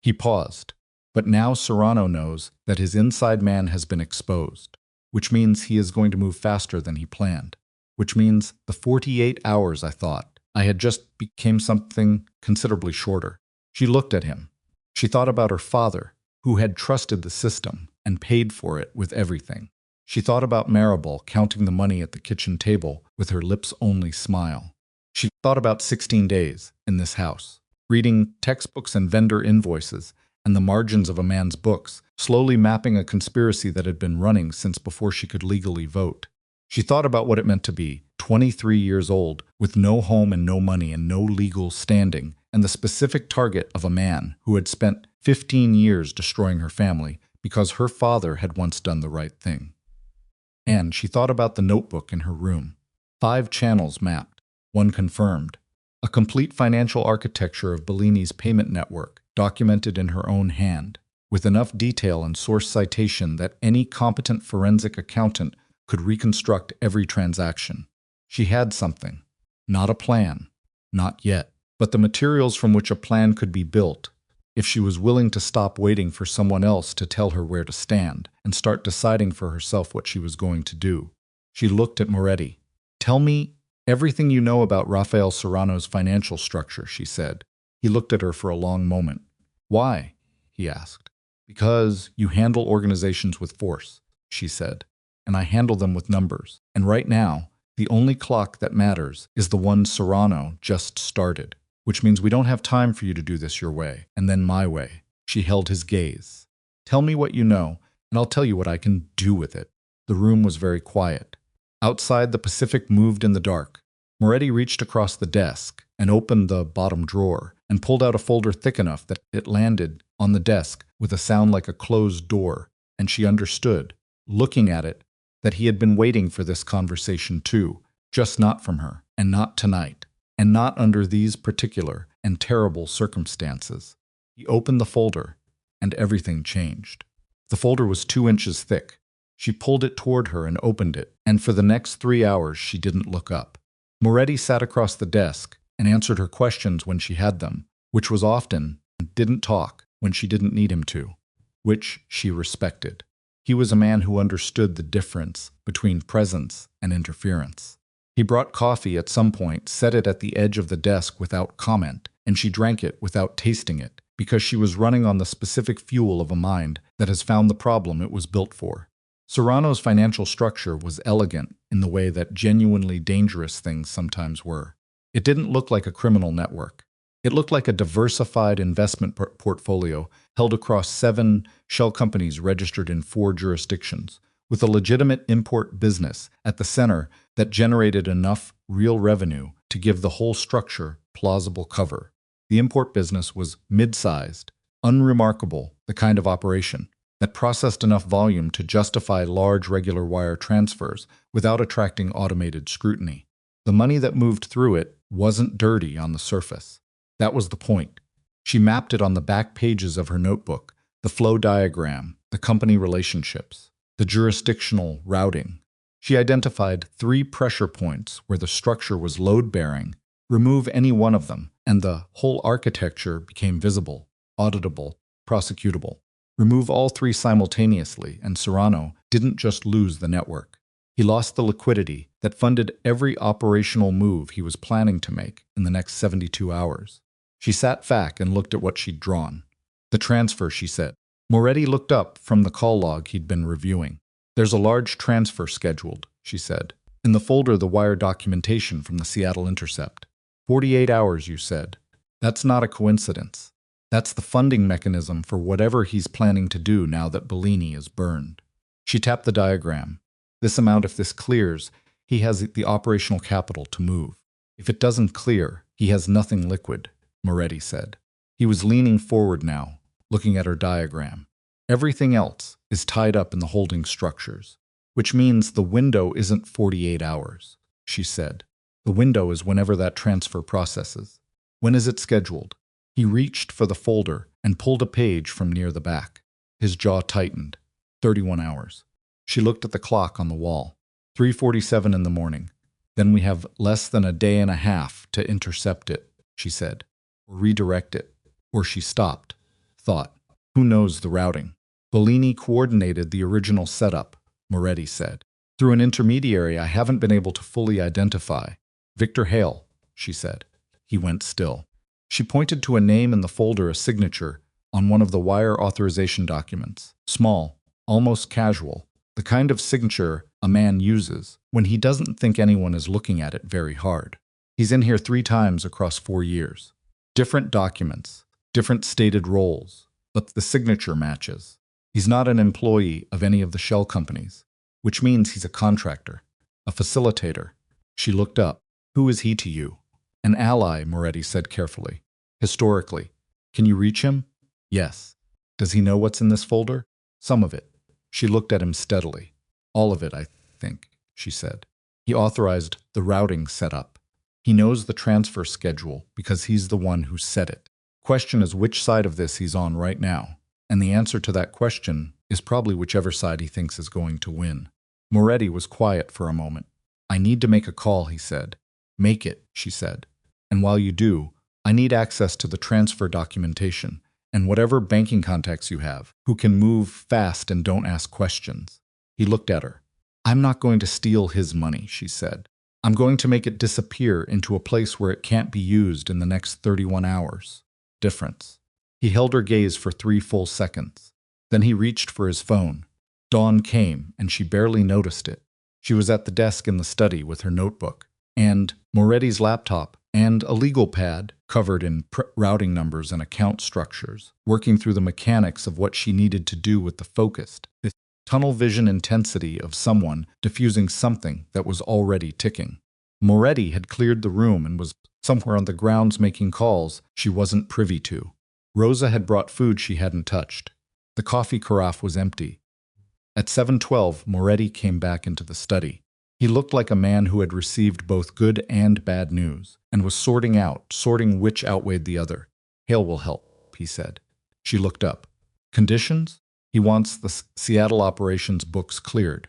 He paused. But now Serrano knows that his inside man has been exposed, which means he is going to move faster than he planned, which means the 48 hours I thought I had just became something considerably shorter. She looked at him. She thought about her father, who had trusted the system and paid for it with everything. She thought about Maribel counting the money at the kitchen table with her lips-only smile. She thought about 16 days in this house, reading textbooks and vendor invoices and the margins of a man's books, slowly mapping a conspiracy that had been running since before she could legally vote. She thought about what it meant to be 23 years old, with no home and no money and no legal standing, and the specific target of a man who had spent 15 years destroying her family because her father had once done the right thing. And she thought about the notebook in her room. 5 channels mapped, 1 confirmed. A complete financial architecture of Bellini's payment network, documented in her own hand, with enough detail and source citation that any competent forensic accountant could reconstruct every transaction. She had something. Not a plan. Not yet. But the materials from which a plan could be built, if she was willing to stop waiting for someone else to tell her where to stand and start deciding for herself what she was going to do. She looked at Moretti. Tell me everything you know about Rafael Serrano's financial structure, she said. He looked at her for a long moment. Why? He asked. Because you handle organizations with force, she said, and I handle them with numbers. And right now, the only clock that matters is the one Serrano just started, which means we don't have time for you to do this your way, and then my way. She held his gaze. Tell me what you know, and I'll tell you what I can do with it. The room was very quiet. Outside, the Pacific moved in the dark. Moretti reached across the desk and opened the bottom drawer and pulled out a folder thick enough that it landed on the desk with a sound like a closed door, and she understood, looking at it, that he had been waiting for this conversation too, just not from her, and not tonight, and not under these particular and terrible circumstances. He opened the folder, and everything changed. The folder was 2 inches thick. She pulled it toward her and opened it, and for the next 3 hours she didn't look up. Moretti sat across the desk and answered her questions when she had them, which was often, and didn't talk when she didn't need him to, which she respected. He was a man who understood the difference between presence and interference. He brought coffee at some point, set it at the edge of the desk without comment, and she drank it without tasting it, because she was running on the specific fuel of a mind that has found the problem it was built for. Serrano's financial structure was elegant in the way that genuinely dangerous things sometimes were. It didn't look like a criminal network. It looked like a diversified investment portfolio held across 7 shell companies registered in 4 jurisdictions, with a legitimate import business at the center that generated enough real revenue to give the whole structure plausible cover. The import business was mid-sized, unremarkable, the kind of operation that processed enough volume to justify large regular wire transfers without attracting automated scrutiny. The money that moved through it wasn't dirty on the surface. That was the point. She mapped it on the back pages of her notebook, the flow diagram, the company relationships, the jurisdictional routing. She identified 3 pressure points where the structure was load-bearing. Remove any one of them, and the whole architecture became visible, auditable, prosecutable. Remove all 3 simultaneously, and Serrano didn't just lose the network. He lost the liquidity that funded every operational move he was planning to make in the next 72 hours. She sat back and looked at what she'd drawn. The transfer, she said. Moretti looked up from the call log he'd been reviewing. There's a large transfer scheduled, she said. In the folder, the wire documentation from the Seattle Intercept. 48 hours, you said. That's not a coincidence. That's the funding mechanism for whatever he's planning to do now that Bellini is burned. She tapped the diagram. This amount, if this clears, he has the operational capital to move. If it doesn't clear, he has nothing liquid, Moretti said. He was leaning forward now, looking at her diagram. Everything else is tied up in the holding structures, which means the window isn't 48 hours, she said. The window is whenever that transfer processes. When is it scheduled? He reached for the folder and pulled a page from near the back. His jaw tightened. 31 hours. She looked at the clock on the wall. 3:47 in the morning. Then we have less than a day and a half to intercept it, she said. Or redirect it. Or she stopped. Thought. Who knows the routing? Bellini coordinated the original setup, Moretti said. Through an intermediary I haven't been able to fully identify. Victor Hale, she said. He went still. She pointed to a name in the folder, a signature, on one of the wire authorization documents. Small, almost casual, the kind of signature a man uses when he doesn't think anyone is looking at it very hard. He's in here 3 times across 4 years. Different documents, different stated roles, but the signature matches. He's not an employee of any of the shell companies, which means he's a contractor, a facilitator. She looked up. Who is he to you? An ally, Moretti said carefully. Historically. Can you reach him? Yes. Does he know what's in this folder? Some of it. She looked at him steadily. All of it, I think, she said. He authorized the routing setup. He knows the transfer schedule because he's the one who set it. Question is which side of this he's on right now, and the answer to that question is probably whichever side he thinks is going to win. Moretti was quiet for a moment. I need to make a call, he said. Make it, she said. And while you do, I need access to the transfer documentation and whatever banking contacts you have who can move fast and don't ask questions. He looked at her. I'm not going to steal his money, she said. I'm going to make it disappear into a place where it can't be used in the next 31 hours. Difference. He held her gaze for 3 full seconds. Then he reached for his phone. Dawn came, and she barely noticed it. She was at the desk in the study with her notebook, and Moretti's laptop, and a legal pad covered in routing numbers and account structures, working through the mechanics of what she needed to do with the focused, the tunnel vision intensity of someone diffusing something that was already ticking. Moretti had cleared the room and was somewhere on the grounds making calls she wasn't privy to. Rosa had brought food she hadn't touched. The coffee carafe was empty. At 7:12, Moretti came back into the study. He looked like a man who had received both good and bad news, and was sorting which outweighed the other. Hale will help, he said. She looked up. Conditions? He wants the Seattle operations books cleared.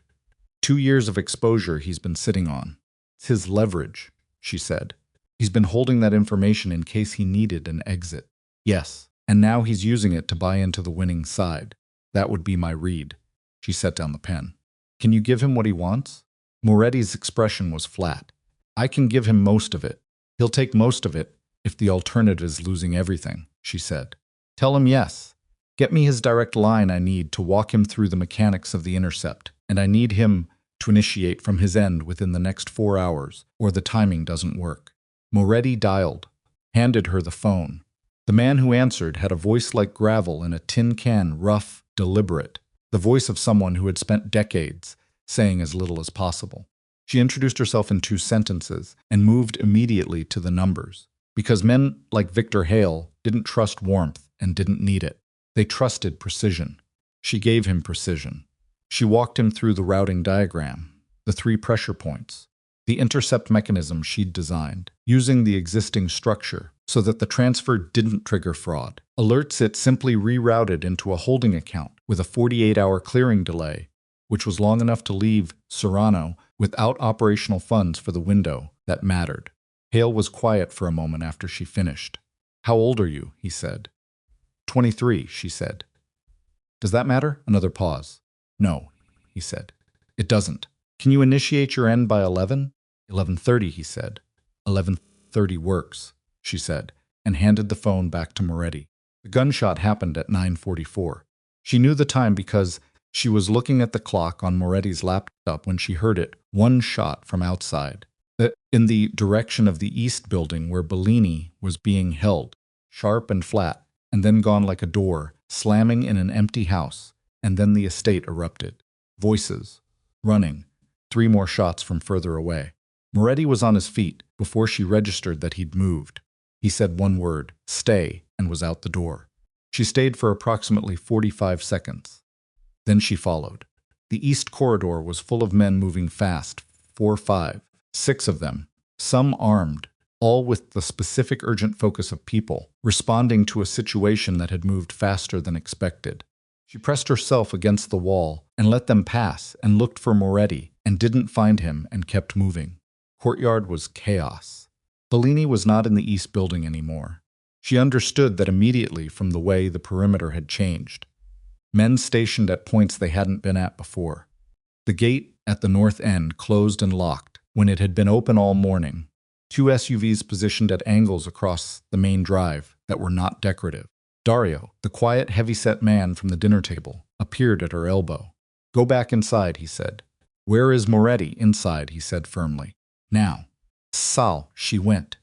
2 years of exposure he's been sitting on. It's his leverage, she said. He's been holding that information in case he needed an exit. Yes, and now he's using it to buy into the winning side. That would be my read. She set down the pen. Can you give him what he wants? Moretti's expression was flat. I can give him most of it. He'll take most of it if the alternative is losing everything, she said. Tell him yes. Get me his direct line I need to walk him through the mechanics of the intercept, and I need him to initiate from his end within the next 4 hours, or the timing doesn't work. Moretti dialed, handed her the phone. The man who answered had a voice like gravel in a tin can, rough, deliberate, the voice of someone who had spent decades saying as little as possible. She introduced herself in 2 sentences and moved immediately to the numbers, because men like Victor Hale didn't trust warmth and didn't need it. They trusted precision. She gave him precision. She walked him through the routing diagram, the 3 pressure points, the intercept mechanism she'd designed, using the existing structure so that the transfer didn't trigger fraud. Alerts it simply rerouted into a holding account with a 48-hour clearing delay, which was long enough to leave Serrano without operational funds for the window that mattered. Hale was quiet for a moment after she finished. How old are you? He said. 23, she said. Does that matter? Another pause. No, he said. It doesn't. Can you initiate your end by 11? 11:30, he said. 11:30 works, she said, and handed the phone back to Moretti. The gunshot happened at 9:44. She knew the time because she was looking at the clock on Moretti's laptop when she heard it, 1 shot from outside, in the direction of the east building where Bellini was being held, sharp and flat, and then gone like a door, slamming in an empty house, and then the estate erupted. Voices. Running. 3 more shots from further away. Moretti was on his feet before she registered that he'd moved. He said 1 word, stay, and was out the door. She stayed for approximately 45 seconds. Then she followed. The east corridor was full of men moving fast, 4, 5, 6 of them, some armed, all with the specific urgent focus of people, responding to a situation that had moved faster than expected. She pressed herself against the wall and let them pass and looked for Moretti and didn't find him and kept moving. Courtyard was chaos. Bellini was not in the east building anymore. She understood that immediately from the way the perimeter had changed. Men stationed at points they hadn't been at before. The gate at the north end closed and locked when it had been open all morning. 2 SUVs positioned at angles across the main drive that were not decorative. Dario, the quiet, heavy-set man from the dinner table, appeared at her elbow. Go back inside, he said. Where is Moretti? Inside, he said firmly. Now. Sal, she went.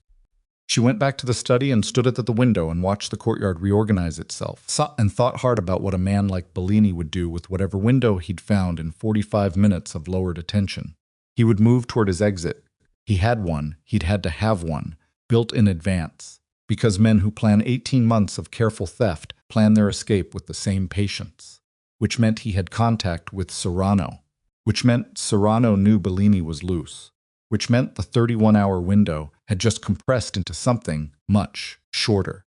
She went back to the study and stood at the window and watched the courtyard reorganize itself, and thought hard about what a man like Bellini would do with whatever window he'd found in 45 minutes of lowered attention. He would move toward his exit. He had one, he'd had to have one, built in advance, because men who plan 18 months of careful theft plan their escape with the same patience, which meant he had contact with Serrano, which meant Serrano knew Bellini was loose, which meant the 31-hour window had just compressed into something much shorter.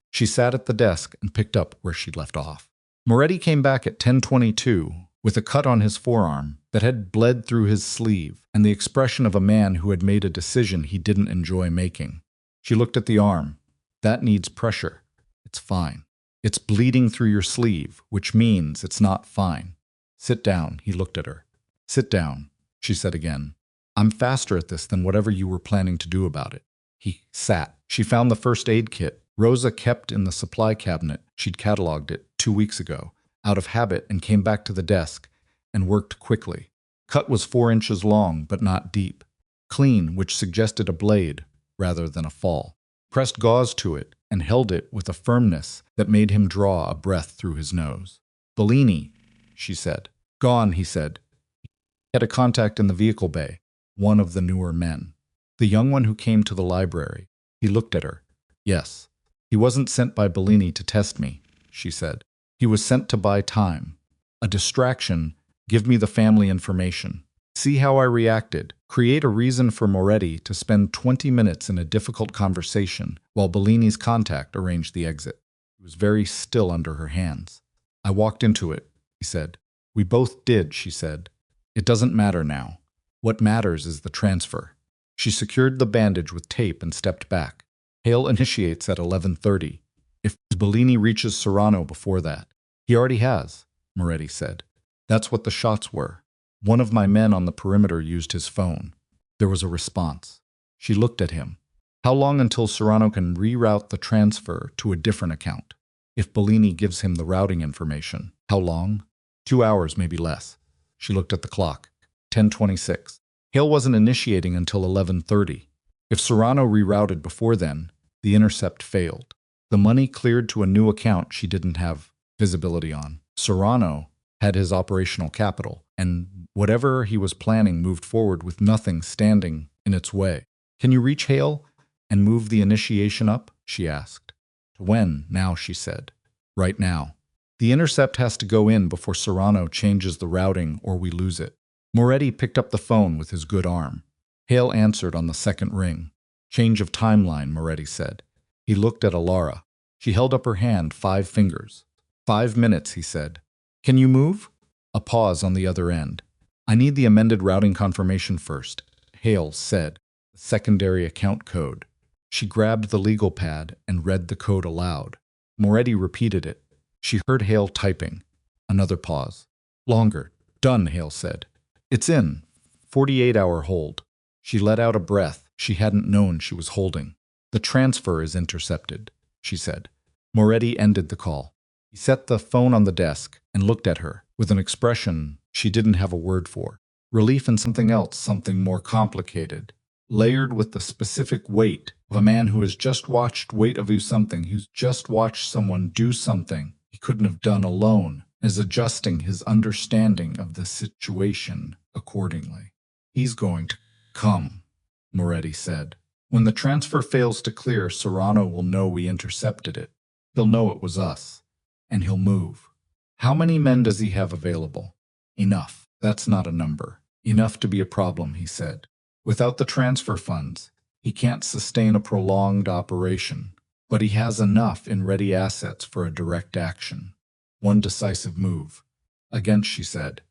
She sat at the desk and picked up where she'd left off. Moretti came back at 10:22 with a cut on his forearm that had bled through his sleeve and the expression of a man who had made a decision he didn't enjoy making. She looked at the arm. That needs pressure. It's fine. It's bleeding through your sleeve, which means it's not fine. Sit down, he looked at her. Sit down, she said again. I'm faster at this than whatever you were planning to do about it. He sat. She found the first aid kit Rosa kept in the supply cabinet. She'd cataloged it 2 weeks ago, out of habit, and came back to the desk and worked quickly. Cut was 4 inches long, but not deep. Clean, which suggested a blade rather than a fall. Pressed gauze to it and held it with a firmness that made him draw a breath through his nose. Bellini, she said. Gone, he said. He had a contact in the vehicle bay, one of the newer men. The young one who came to the library. He looked at her. Yes. He wasn't sent by Bellini to test me, she said. He was sent to buy time. A distraction. Give me the family information. See how I reacted. Create a reason for Moretti to spend 20 minutes in a difficult conversation while Bellini's contact arranged the exit. He was very still under her hands. I walked into it, he said. We both did, she said. It doesn't matter now. What matters is the transfer. She secured the bandage with tape and stepped back. Hale initiates at 11:30. If Bellini reaches Serrano before that. He already has, Moretti said. That's what the shots were. One of my men on the perimeter used his phone. There was a response. She looked at him. How long until Serrano can reroute the transfer to a different account? If Bellini gives him the routing information, how long? 2 hours, maybe less. She looked at the clock. 10:26. Hale wasn't initiating until 11:30. If Serrano rerouted before then, the intercept failed. The money cleared to a new account she didn't have visibility on. Serrano had his operational capital, and whatever he was planning moved forward with nothing standing in its way. Can you reach Hale and move the initiation up? She asked. When? Now, she said. Right now. The intercept has to go in before Serrano changes the routing or we lose it. Moretti picked up the phone with his good arm. Hale answered on the second ring. Change of timeline, Moretti said. He looked at Alara. She held up her hand, 5 fingers. 5 minutes, he said. Can you move? A pause on the other end. I need the amended routing confirmation first, Hale said. The secondary account code. She grabbed the legal pad and read the code aloud. Moretti repeated it. She heard Hale typing. Another pause. Longer. Done, Hale said. It's in. 48-hour hold. She let out a breath she hadn't known she was holding. The transfer is intercepted, she said. Moretti ended the call. He set the phone on the desk and looked at her with an expression she didn't have a word for. Relief and something else, something more complicated, layered with the specific weight of a man who has just watched who's just watched someone do something he couldn't have done alone, is adjusting his understanding of the situation accordingly. He's going to come, Moretti said. When the transfer fails to clear, Serrano will know we intercepted it. He'll know it was us, and he'll move. How many men does he have available? Enough. That's not a number. Enough to be a problem, he said. Without the transfer funds, he can't sustain a prolonged operation, but he has enough in ready assets for a direct action. One decisive move. Against, she said.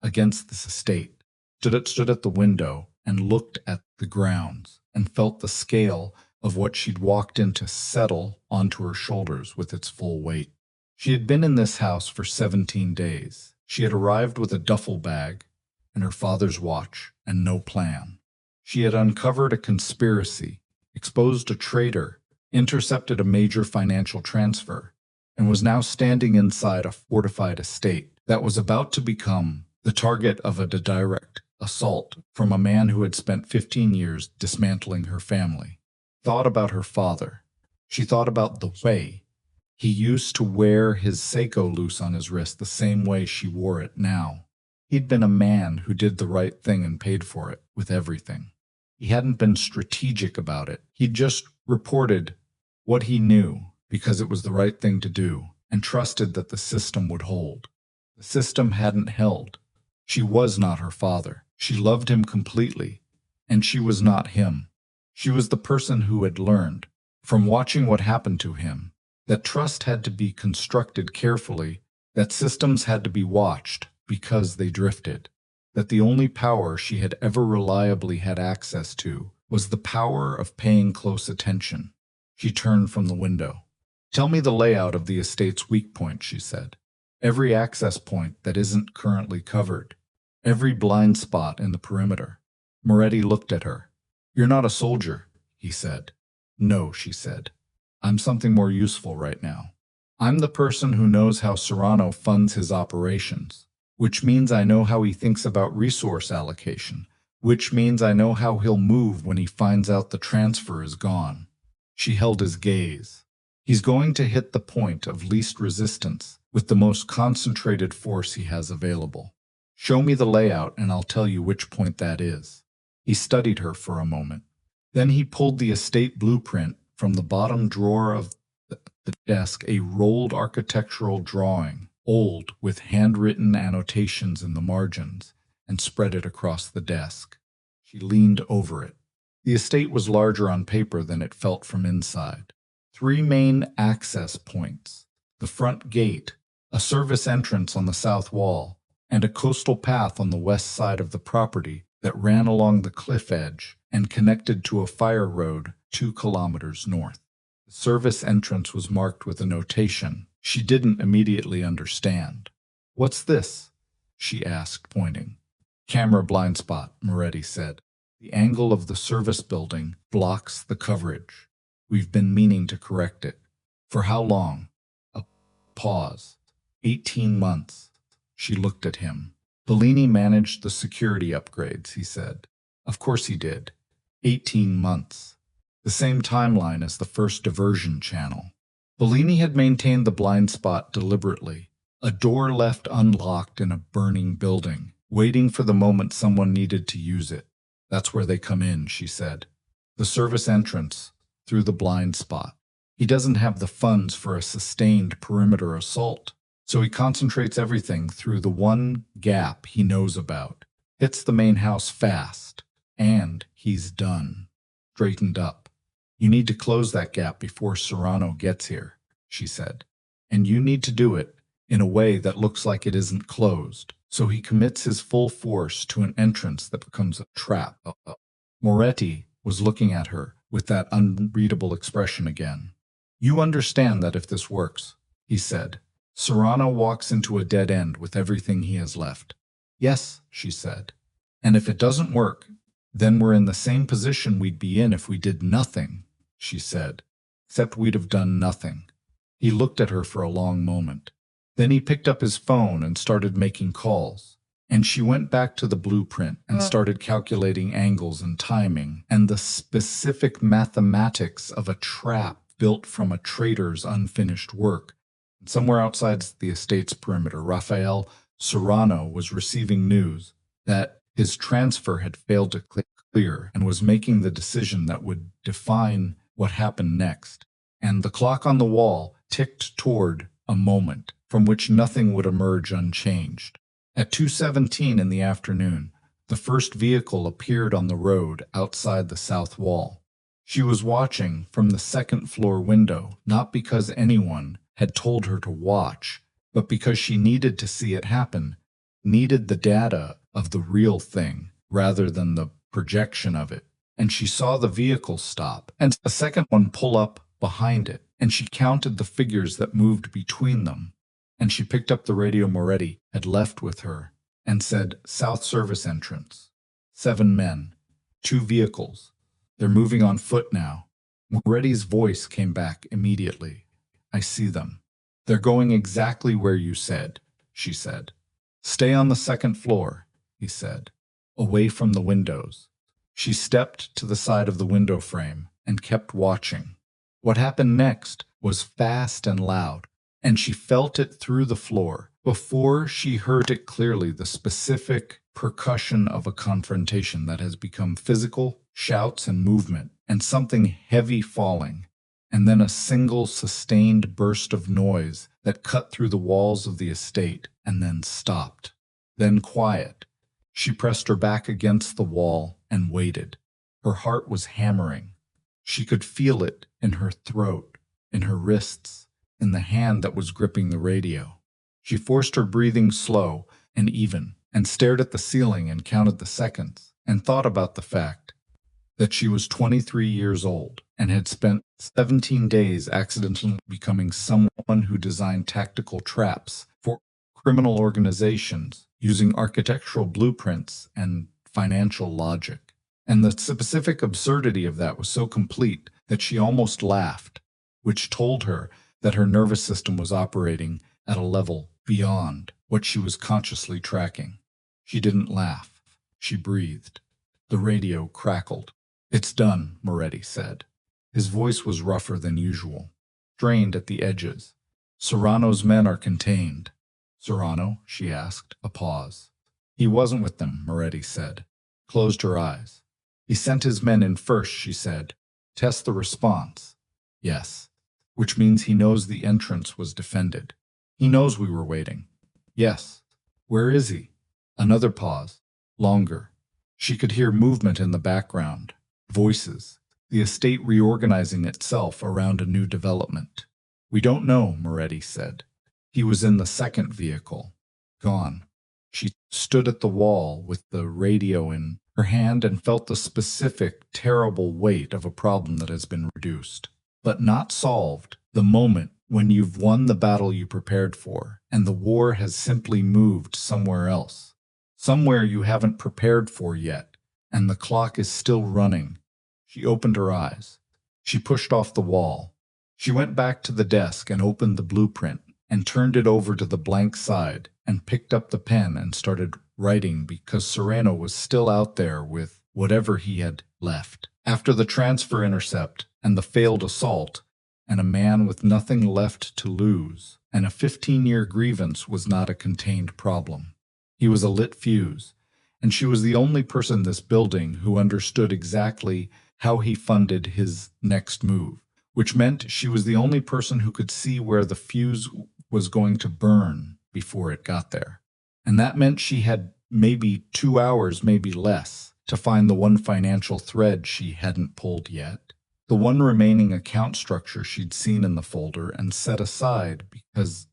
Against this estate. Stood at the window and looked at the grounds and felt the scale of what she'd walked into settle onto her shoulders with its full weight. She had been in this house for 17 days. She had arrived with a duffel bag and her father's watch and no plan. She had uncovered a conspiracy, exposed a traitor, intercepted a major financial transfer, and was now standing inside a fortified estate that was about to become the target of a direct assault from a man who had spent 15 years dismantling her family. Thought about her father. She thought about the way he used to wear his Seiko loose on his wrist the same way she wore it now. He'd been a man who did the right thing and paid for it with everything. He hadn't been strategic about it. He'd just reported what he knew because it was the right thing to do and trusted that the system would hold. The system hadn't held. She was not her father. She loved him completely, and she was not him. She was the person who had learned, from watching what happened to him, that trust had to be constructed carefully, that systems had to be watched because they drifted, that the only power she had ever reliably had access to was the power of paying close attention. She turned from the window. Tell me the layout of the estate's weak point, she said. Every access point that isn't currently covered. Every blind spot in the perimeter. Moretti looked at her. You're not a soldier, he said. No, she said. I'm something more useful right now. I'm the person who knows how Serrano funds his operations, which means I know how he thinks about resource allocation, which means I know how he'll move when he finds out the transfer is gone. She held his gaze. He's going to hit the point of least resistance with the most concentrated force he has available. Show me the layout and I'll tell you which point that is. He studied her for a moment. Then he pulled the estate blueprint from the bottom drawer of the desk, a rolled architectural drawing, old with handwritten annotations in the margins, and spread it across the desk. She leaned over it. The estate was larger on paper than it felt from inside. 3 main access points, the front gate, a service entrance on the south wall, and a coastal path on the west side of the property that ran along the cliff edge and connected to a fire road 2 kilometers north. The service entrance was marked with a notation she didn't immediately understand. What's this? she asked, pointing. Camera blind spot, Moretti said. The angle of the service building blocks the coverage. We've been meaning to correct it. For how long? A pause. 18 months. She looked at him. Bellini managed the security upgrades, he said. Of course he did. 18 months. The same timeline as the first diversion channel. Bellini had maintained the blind spot deliberately. A door left unlocked in a burning building, waiting for the moment someone needed to use it. That's where they come in, she said. The service entrance, through the blind spot. He doesn't have the funds for a sustained perimeter assault, so he concentrates everything through the one gap he knows about. Hits the main house fast, and he's done. Straightened up. You need to close that gap before Serrano gets here, she said. And you need to do it in a way that looks like it isn't closed, so he commits his full force to an entrance that becomes a trap. Moretti was looking at her with that unreadable expression again. You understand that if this works, he said, Serrano walks into a dead end with everything he has left. Yes, she said. And if it doesn't work, then we're in the same position we'd be in if we did nothing, she said. Except we'd have done nothing. He looked at her for a long moment. Then he picked up his phone and started making calls. And she went back to the blueprint and started calculating angles and timing and the specific mathematics of a trap built from a trader's unfinished work. Somewhere outside the estate's perimeter, Rafael Serrano was receiving news that his transfer had failed to clear and was making the decision that would define what happened next. And the clock on the wall ticked toward a moment from which nothing would emerge unchanged. At 2:17 in the afternoon, the first vehicle appeared on the road outside the south wall. She was watching from the second-floor window, not because anyone had told her to watch, but because she needed to see it happen, needed the data of the real thing rather than the projection of it. And she saw the vehicle stop, and a second one pull up behind it, and she counted the figures that moved between them. And she picked up the radio Moretti had left with her and said, South Service Entrance. 7 men. 2 vehicles. They're moving on foot now. Moretti's voice came back immediately. I see them. They're going exactly where you said, she said. Stay on the second floor, he said, away from the windows. She stepped to the side of the window frame and kept watching. What happened next was fast and loud, and she felt it through the floor. Before she heard it clearly, the specific percussion of a confrontation that has become physical, shouts and movement, and something heavy falling, and then a single sustained burst of noise that cut through the walls of the estate and then stopped. Then quiet. She pressed her back against the wall and waited. Her heart was hammering. She could feel it in her throat, in her wrists, in the hand that was gripping the radio. She forced her breathing slow and even, and stared at the ceiling and counted the seconds, and thought about the fact that she was 23 years old and had spent 17 days accidentally becoming someone who designed tactical traps for criminal organizations using architectural blueprints and financial logic. And the specific absurdity of that was so complete that she almost laughed, which told her that her nervous system was operating at a level beyond what she was consciously tracking. She didn't laugh. She breathed. The radio crackled. It's done, Moretti said. His voice was rougher than usual, strained at the edges. Serrano's men are contained. Serrano? She asked. A pause. He wasn't with them, Moretti said. Closed her eyes. He sent his men in first, she said. Test the response. Yes. Which means he knows the entrance was defended. He knows we were waiting. Yes. Where is he? Another pause. Longer. She could hear movement in the background. Voices. The estate reorganizing itself around a new development. We don't know, Moretti said. He was in the second vehicle. Gone. She stood at the wall with the radio in her hand and felt the specific, terrible weight of a problem that has been reduced, but not solved, the moment when you've won the battle you prepared for, and the war has simply moved somewhere else, somewhere you haven't prepared for yet, and the clock is still running. She opened her eyes. She pushed off the wall. She went back to the desk and opened the blueprint and turned it over to the blank side and picked up the pen and started writing because Serrano was still out there with whatever he had left. After the transfer intercept and the failed assault, and a man with nothing left to lose, and a 15-year grievance was not a contained problem. He was a lit fuse, and she was the only person in this building who understood exactly how he funded his next move, which meant she was the only person who could see where the fuse was going to burn before it got there. And that meant she had maybe 2 hours, maybe less, to find the one financial thread she hadn't pulled yet. The one remaining account structure she'd seen in the folder and set aside because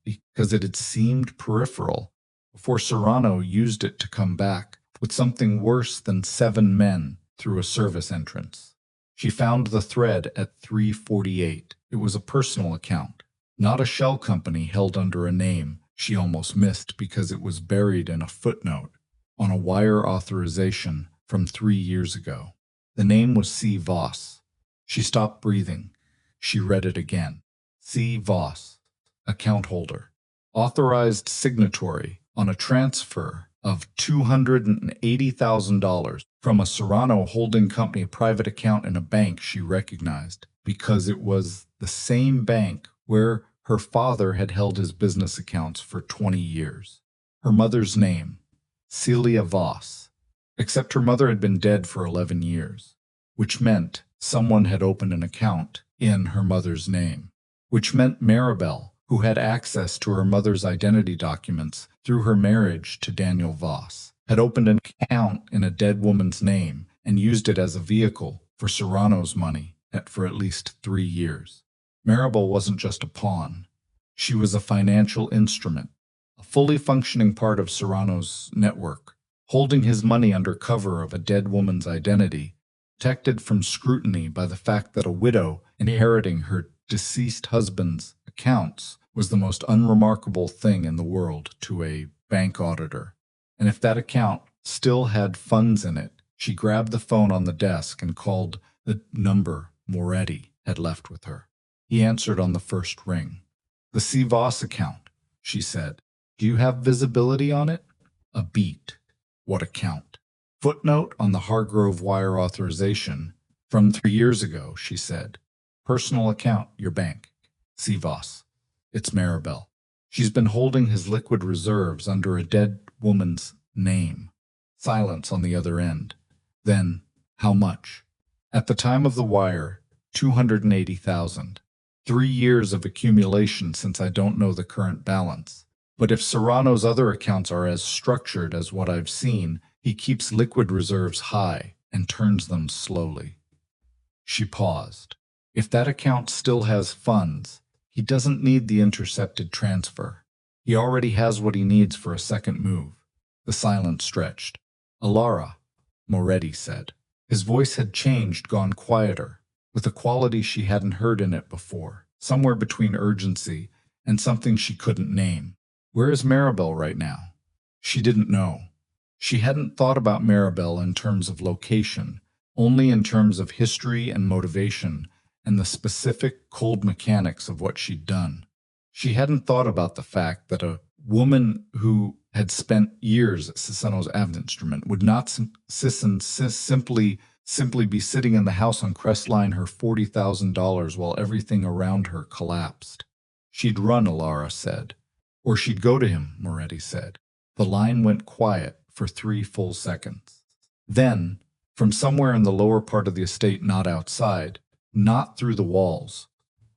it had seemed peripheral before Serrano used it to come back with something worse than 7 men through a service entrance. She found the thread at 348. It was a personal account, not a shell company held under a name she almost missed because it was buried in a footnote on a wire authorization from 3 years ago. The name was C. Voss. She stopped breathing. She read it again. C. Voss, account holder, authorized signatory on a transfer of $280,000 from a Serrano holding company private account in a bank she recognized because it was the same bank where her father had held his business accounts for 20 years. Her mother's name, Celia Voss, except her mother had been dead for 11 years, which meant someone had opened an account in her mother's name, which meant Maribel, who had access to her mother's identity documents through her marriage to Daniel Voss, had opened an account in a dead woman's name and used it as a vehicle for Serrano's money for at least 3 years. Maribel wasn't just a pawn. She was a financial instrument, a fully functioning part of Serrano's network, holding his money under cover of a dead woman's identity, protected from scrutiny by the fact that a widow inheriting her deceased husband's accounts was the most unremarkable thing in the world to a bank auditor. And if that account still had funds in it, she grabbed the phone on the desk and called the number Moretti had left with her. He answered on the first ring. "The C. Voss account," she said. "Do you have visibility on it?" A beat. What account? Footnote on the Hargrove wire authorization from 3 years ago, she said. "Personal account, your bank. C. Voss. It's Maribel. She's been holding his liquid reserves under a dead woman's name." Silence on the other end. Then, how much? At the time of the wire, 280,000. 3 years of accumulation since I don't know the current balance. But if Serrano's other accounts are as structured as what I've seen, he keeps liquid reserves high and turns them slowly. She paused. If that account still has funds, he doesn't need the intercepted transfer. He already has what he needs for a second move. The silence stretched. "Alara," Moretti said. His voice had changed, gone quieter, with a quality she hadn't heard in it before, somewhere between urgency and something she couldn't name. "Where is Maribel right now?" She didn't know. She hadn't thought about Maribel in terms of location, only in terms of history and motivation and the specific cold mechanics of what she'd done. She hadn't thought about the fact that a woman who had spent years at Ciceno's Avenue Instrument would not simply be sitting in the house on Crestline her $40,000 while everything around her collapsed. She'd run, Alara said. Or she'd go to him, Moretti said. The line went quiet for 3 full seconds. Then, from somewhere in the lower part of the estate, not outside, not through the walls,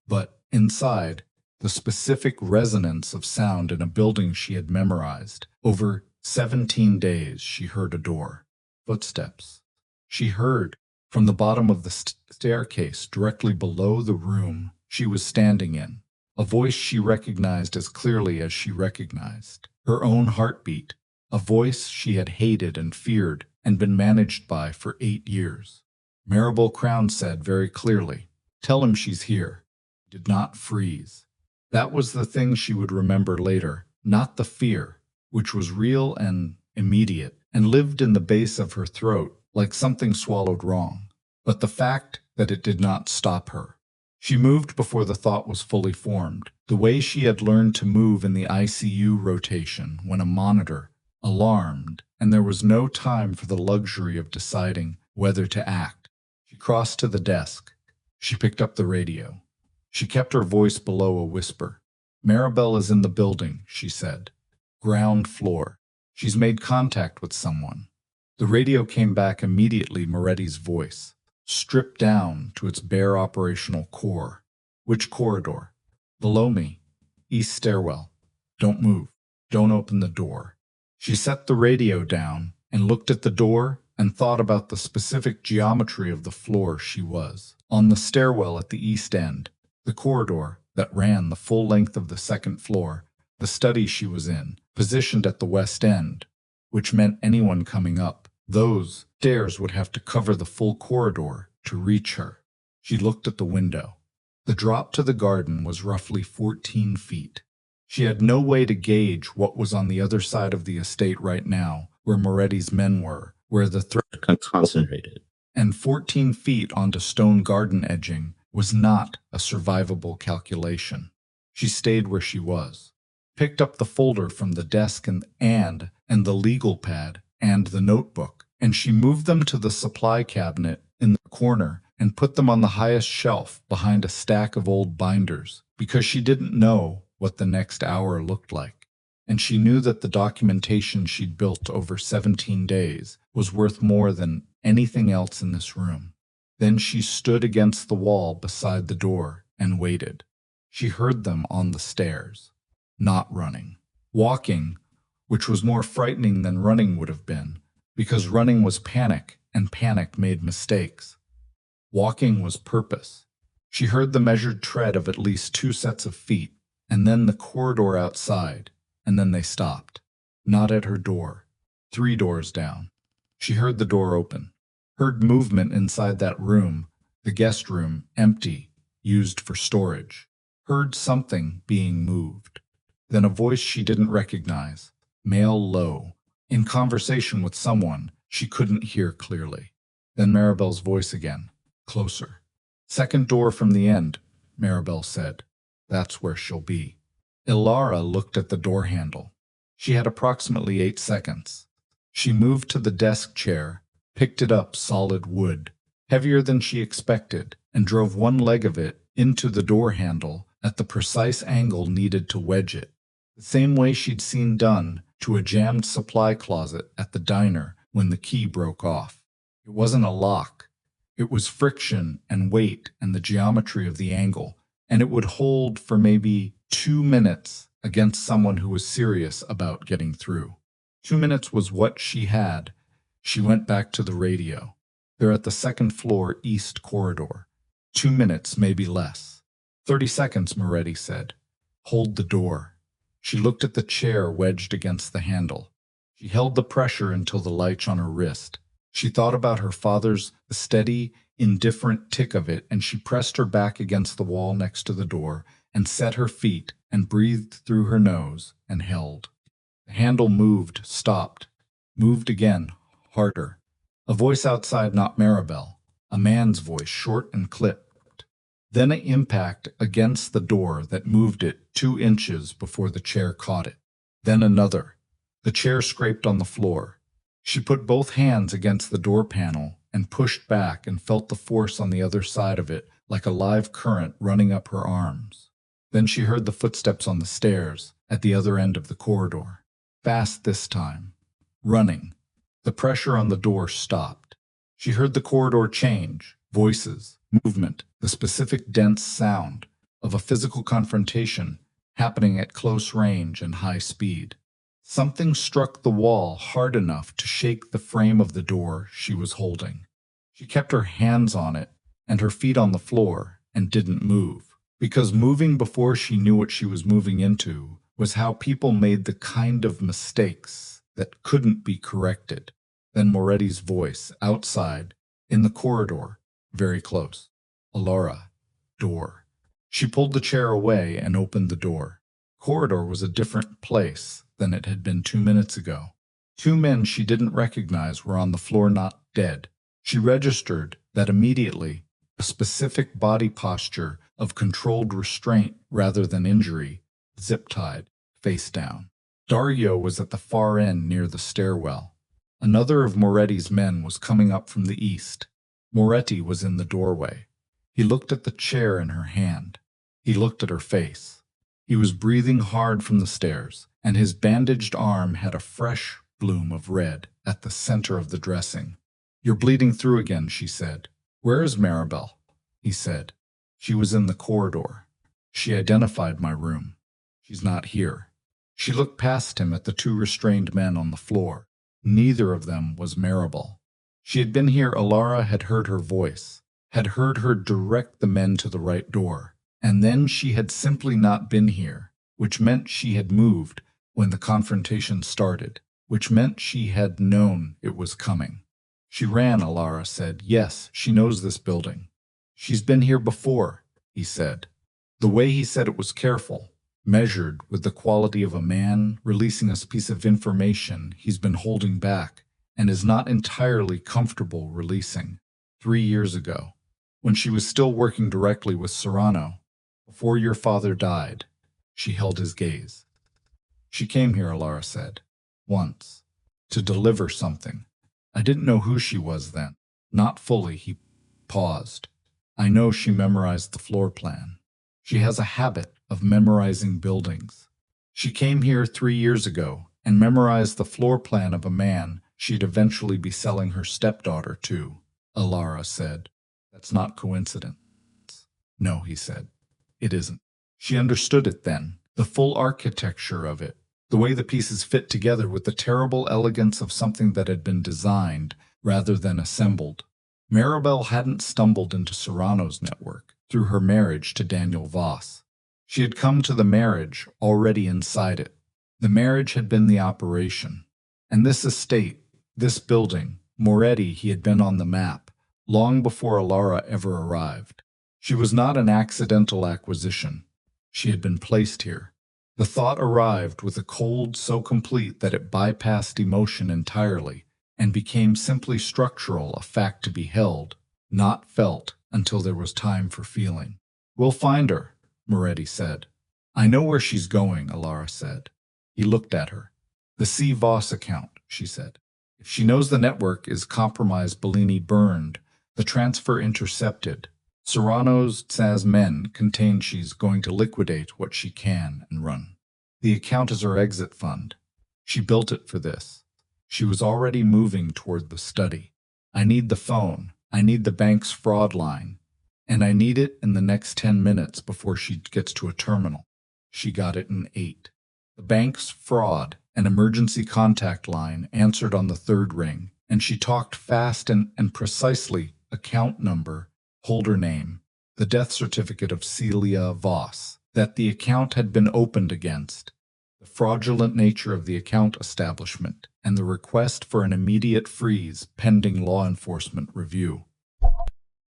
but inside, the specific resonance of sound in a building she had memorized, over 17 days, she heard a door. Footsteps. She heard, from the bottom of the staircase directly below the room she was standing in, a voice she recognized as clearly as she recognized her own heartbeat, a voice she had hated and feared and been managed by for 8 years. Maribel Crown said very clearly, "Tell him she's here." He did not freeze. That was the thing she would remember later, not the fear, which was real and immediate, and lived in the base of her throat like something swallowed wrong, but the fact that it did not stop her. She moved before the thought was fully formed, the way she had learned to move in the ICU rotation when a monitor alarmed, and there was no time for the luxury of deciding whether to act. She crossed to the desk. She picked up the radio. She kept her voice below a whisper. Maribel is in the building, she said. Ground floor. She's made contact with someone. The radio came back immediately, Moretti's voice, stripped down to its bare operational core. Which corridor? Below me. East stairwell. Don't move. Don't open the door. She set the radio down and looked at the door and thought about the specific geometry of the floor she was. On the stairwell at the east end, the corridor that ran the full length of the second floor, the study she was in, positioned at the west end, which meant anyone coming up those stairs would have to cover the full corridor to reach her. She looked at the window. The drop to the garden was roughly 14 feet. She had no way to gauge what was on the other side of the estate right now, where Moretti's men were, where the threat concentrated. And 14 feet onto stone garden edging was not a survivable calculation. She stayed where she was, picked up the folder from the desk and the legal pad and the notebook, and she moved them to the supply cabinet in the corner and put them on the highest shelf behind a stack of old binders, because she didn't know what the next hour looked like. And she knew that the documentation she'd built over 17 days was worth more than anything else in this room. Then she stood against the wall beside the door and waited. She heard them on the stairs, not running. Walking, which was more frightening than running would have been, because running was panic, and panic made mistakes. Walking was purpose. She heard the measured tread of at least 2 sets of feet, and then the corridor outside, and then they stopped. Not at her door. 3 doors down. She heard the door open, heard movement inside that room, the guest room, empty, used for storage. Heard something being moved. Then a voice she didn't recognize, male low, in conversation with someone she couldn't hear clearly. Then Maribel's voice again, closer. Second door from the end, Maribel said. That's where she'll be. Ilara looked at the door handle. She had approximately 8 seconds. She moved to the desk chair, picked it up, solid wood, heavier than she expected, and drove one leg of it into the door handle at the precise angle needed to wedge it, the same way she'd seen done to a jammed supply closet at the diner when the key broke off. It wasn't a lock. It was friction and weight and the geometry of the angle, and it would hold for maybe 2 minutes against someone who was serious about getting through. 2 minutes was what she had. She went back to the radio. They're at the second floor east corridor. 2 minutes, maybe less. 30 seconds, Moretti said. Hold the door. She looked at the chair wedged against the handle. She held the pressure until the latch on her wrist. She thought about her father's steady, indifferent tick of it, and she pressed her back against the wall next to the door and set her feet and breathed through her nose and held. The handle moved, stopped, moved again, harder. A voice outside, not Maribel. A man's voice, short and clipped. Then an impact against the door that moved it 2 inches before the chair caught it. Then another. The chair scraped on the floor. She put both hands against the door panel and pushed back and felt the force on the other side of it like a live current running up her arms. Then she heard the footsteps on the stairs at the other end of the corridor. Fast this time. Running. The pressure on the door stopped. She heard the corridor change, voices, movement, the specific dense sound of a physical confrontation happening at close range and high speed. Something struck the wall hard enough to shake the frame of the door she was holding. She kept her hands on it and her feet on the floor and didn't move, because moving before she knew what she was moving into was how people made the kind of mistakes that couldn't be corrected. Then Moretti's voice, outside, in the corridor, very close. Ilara, door. She pulled the chair away and opened the door. Corridor was a different place than it had been 2 minutes ago. Two men she didn't recognize were on the floor, not dead. She registered that immediately, a specific body posture of controlled restraint rather than injury, zip-tied, face down. Dario was at the far end near the stairwell. Another of Moretti's men was coming up from the east. Moretti was in the doorway. He looked at the chair in her hand. He looked at her face. He was breathing hard from the stairs, and his bandaged arm had a fresh bloom of red at the center of the dressing. "You're bleeding through again," she said. "Where is Maribel?" he said. "She was in the corridor. She identified my room. She's not here." She looked past him at the two restrained men on the floor. Neither of them was Maribel. She had been here. Alara had heard her voice, had heard her direct the men to the right door, and then she had simply not been here, which meant she had moved when the confrontation started, which meant she had known it was coming. "She ran," Alara said. "Yes, she knows this building. She's been here before," he said. The way he said it was careful, measured with the quality of a man releasing a piece of information he's been holding back and is not entirely comfortable releasing. 3 years ago, when she was still working directly with Serrano, before your father died, she held his gaze. "She came here," Alara said, "once, to deliver something. I didn't know who she was then. Not fully." He paused. "I know she memorized the floor plan. She has a habit of memorizing buildings. She came here 3 years ago and memorized the floor plan of a man she'd eventually be selling her stepdaughter to," Alara said. "That's not coincidence." "No," he said. "It isn't." She understood it then, the full architecture of it, the way the pieces fit together with the terrible elegance of something that had been designed rather than assembled. Maribel hadn't stumbled into Serrano's network through her marriage to Daniel Voss. She had come to the marriage already inside it. The marriage had been the operation. And this estate, this building, Moretti, he had been on the map long before Alara ever arrived. She was not an accidental acquisition. She had been placed here. The thought arrived with a cold so complete that it bypassed emotion entirely and became simply structural, a fact to be held, not felt until there was time for feeling. "We'll find her," Moretti said. "I know where she's going," Alara said. He looked at her. "The C. Voss account," she said. "If she knows the network is compromised, Bellini burned, the transfer intercepted, Serrano's Saz men contain, she's going to liquidate what she can and run. The account is her exit fund. She built it for this. She was already moving toward the study. I need the phone. I need the bank's fraud line. And I need it in the next 10 minutes before she gets to a terminal." She got it in 8. The bank's fraud, an emergency contact line, answered on the third ring, and she talked fast and precisely. Account number, holder name, the death certificate of Celia Voss, that the account had been opened against, the fraudulent nature of the account establishment, and the request for an immediate freeze pending law enforcement review.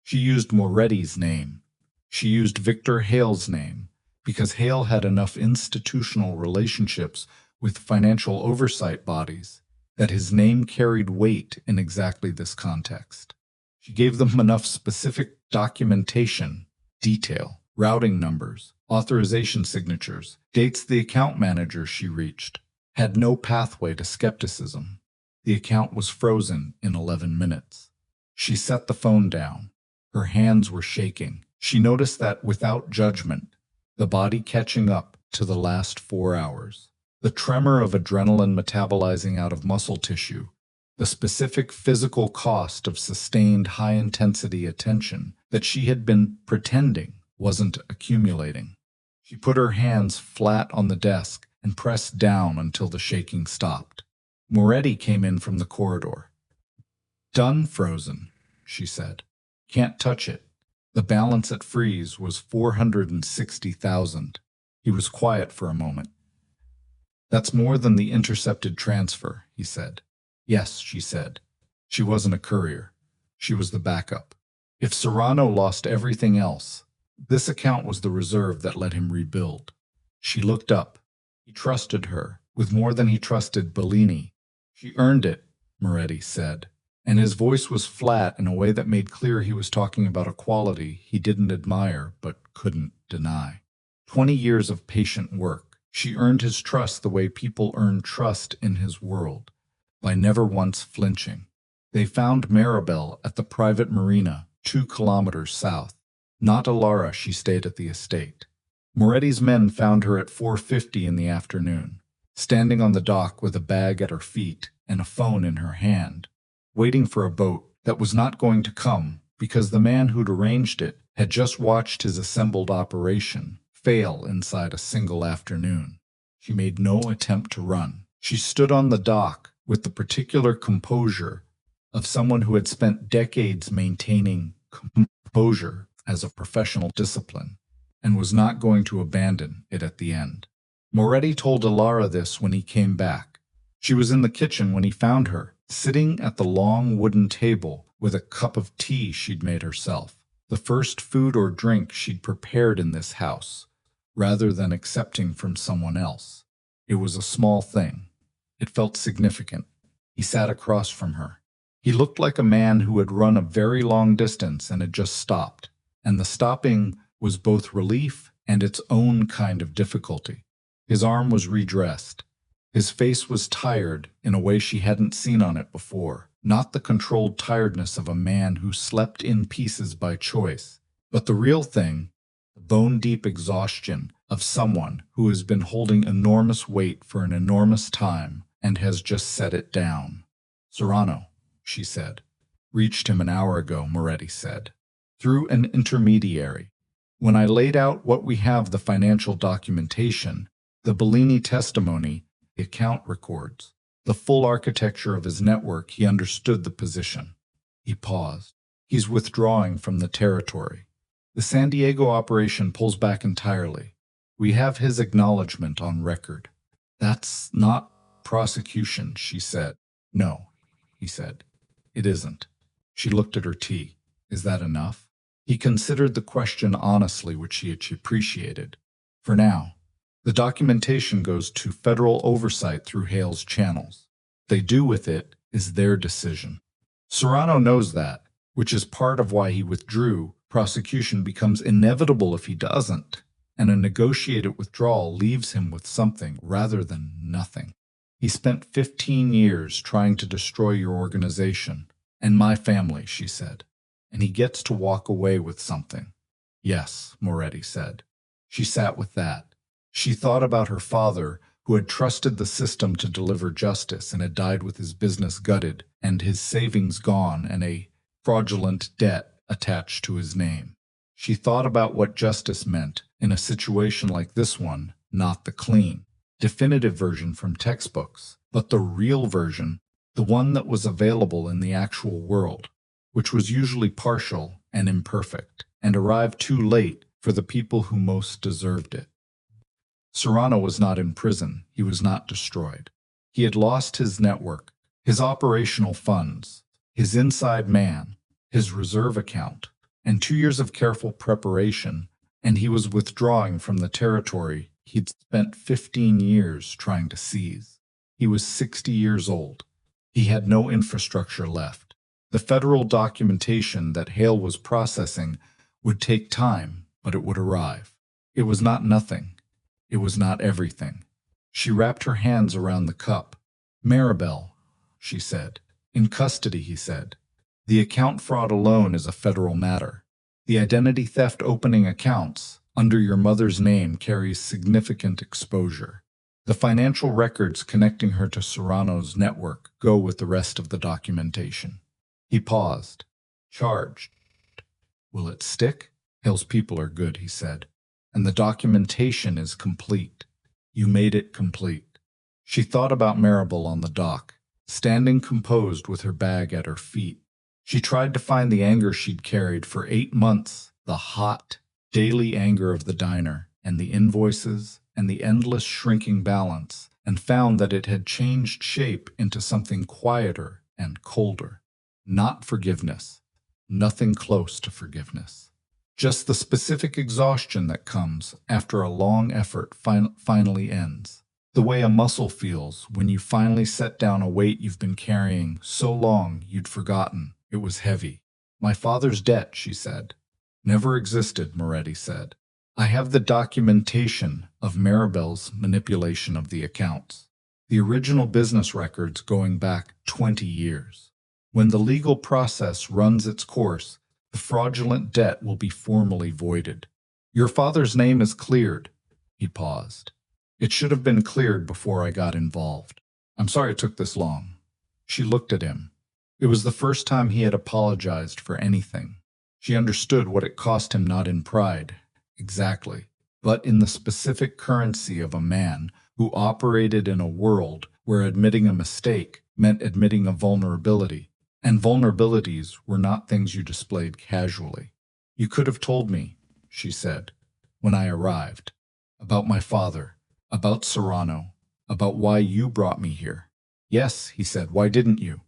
She used Moretti's name. She used Victor Hale's name, because Hale had enough institutional relationships with financial oversight bodies that his name carried weight in exactly this context. She gave them enough specific documentation, detail, routing numbers, authorization signatures, dates. The account manager she reached had no pathway to skepticism. The account was frozen in 11 minutes. She set the phone down. Her hands were shaking. She noticed that without judgment, the body catching up to the last 4 hours, the tremor of adrenaline metabolizing out of muscle tissue, the specific physical cost of sustained high-intensity attention that she had been pretending wasn't accumulating. She put her hands flat on the desk and pressed down until the shaking stopped. Moretti came in from the corridor. "Done frozen," she said. "Can't touch it." The balance at freeze was 460,000. He was quiet for a moment. "That's more than the intercepted transfer," he said. "Yes," she said. She wasn't a courier. She was the backup. If Serrano lost everything else, This account was the reserve that let him rebuild. She looked up. He trusted her, with more than he trusted Bellini. She earned it, Moretti said, and his voice was flat in a way that made clear he was talking about a quality he didn't admire but couldn't deny. 20 years of patient work. She earned his trust the way people earn trust in his world, by never once flinching. They found Maribel at the private marina, 2 kilometers south. Not Alara, she stayed at the estate. Moretti's men found her at 4:50 in the afternoon, standing on the dock with a bag at her feet and a phone in her hand, waiting for a boat that was not going to come because the man who'd arranged it had just watched his assembled operation fail inside a single afternoon. She made no attempt to run. She stood on the dock with the particular composure of someone who had spent decades maintaining composure as a professional discipline and was not going to abandon it at the end. Moretti told Alara this when he came back. She was in the kitchen when he found her, sitting at the long wooden table with a cup of tea she'd made herself, the first food or drink she'd prepared in this house, rather than accepting from someone else. It was a small thing. It felt significant. He sat across from her. He looked like a man who had run a very long distance and had just stopped, and the stopping was both relief and its own kind of difficulty. His arm was redressed. His face was tired in a way she hadn't seen on it before, not the controlled tiredness of a man who slept in pieces by choice, but the real thing, the bone-deep exhaustion of someone who has been holding enormous weight for an enormous time and has just set it down. "Serrano," she said. "Reached him an hour ago," Moretti said. "Through an intermediary. When I laid out what we have, the financial documentation, the Bellini testimony, the account records, the full architecture of his network, he understood the position." He paused. "He's withdrawing from the territory. The San Diego operation pulls back entirely. We have his acknowledgement on record." "That's not prosecution," she said. "No," he said. "It isn't." She looked at her tea. "Is that enough?" He considered the question honestly, which she appreciated. "For now. The documentation goes to federal oversight through Hale's channels. What they do with it is their decision. Serrano knows that, which is part of why he withdrew. Prosecution becomes inevitable if he doesn't, and a negotiated withdrawal leaves him with something rather than nothing. He spent 15 years trying to destroy your organization, and my family," she said, "and he gets to walk away with something." "Yes," Moretti said. She sat with that. She thought about her father, who had trusted the system to deliver justice and had died with his business gutted and his savings gone and a fraudulent debt attached to his name. She thought about what justice meant in a situation like this one, not the clean, definitive version from textbooks, but the real version, the one that was available in the actual world, which was usually partial and imperfect, and arrived too late for the people who most deserved it. Serrano was not in prison. He was not destroyed. He had lost his network, his operational funds, his inside man, his reserve account, and 2 years of careful preparation, and he was withdrawing from the territory he'd spent 15 years trying to seize. He was 60 years old. He had no infrastructure left. The federal documentation that Hale was processing would take time, but it would arrive. It was not nothing. It was not everything. She wrapped her hands around the cup. "Maribel," she said. "In custody," he said. "The account fraud alone is a federal matter. The identity theft opening accounts under your mother's name carries significant exposure. The financial records connecting her to Serrano's network go with the rest of the documentation." He paused. "Charged. Will it stick?" "Hale's people are good," he said. "And the documentation is complete. You made it complete." She thought about Maribel on the dock, standing composed with her bag at her feet. She tried to find the anger she'd carried for 8 months, the hot, daily anger of the diner, and the invoices, and the endless shrinking balance, and found that it had changed shape into something quieter and colder. Not forgiveness. Nothing close to forgiveness. Just the specific exhaustion that comes after a long effort finally ends. The way a muscle feels when you finally set down a weight you've been carrying so long you'd forgotten it was heavy. My father's debt, she said. Never existed, Moretti said. I have the documentation of Maribel's manipulation of the accounts. The original business records going back 20 years. When the legal process runs its course, the fraudulent debt will be formally voided. Your father's name is cleared. He paused. It should have been cleared before I got involved. I'm sorry it took this long. She looked at him. It was the first time he had apologized for anything. She understood what it cost him, not in pride, exactly, but in the specific currency of a man who operated in a world where admitting a mistake meant admitting a vulnerability, and vulnerabilities were not things you displayed casually. You could have told me, she said, when I arrived, about my father, about Serrano, about why you brought me here. Yes, he said, why didn't you?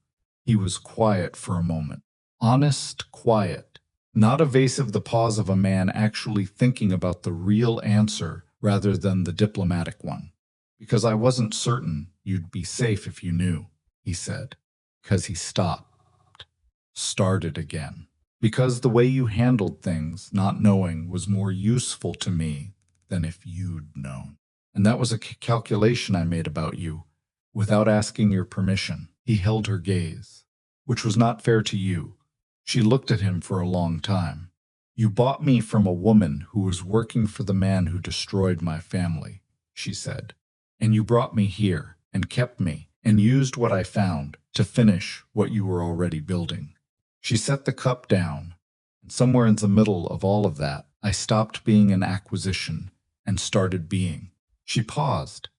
He was quiet for a moment. Honest, quiet. Not evasive, the pause of a man actually thinking about the real answer rather than the diplomatic one. Because I wasn't certain you'd be safe if you knew, he said. Because he stopped. Started again. Because the way you handled things, not knowing, was more useful to me than if you'd known. And that was a calculation I made about you, without asking your permission. He held her gaze. Which was not fair to you. She looked at him for a long time. You bought me from a woman who was working for the man who destroyed my family, she said. And you brought me here, and kept me, and used what I found to finish what you were already building. She set the cup down, and somewhere in the middle of all of that, I stopped being an acquisition and started being. She paused,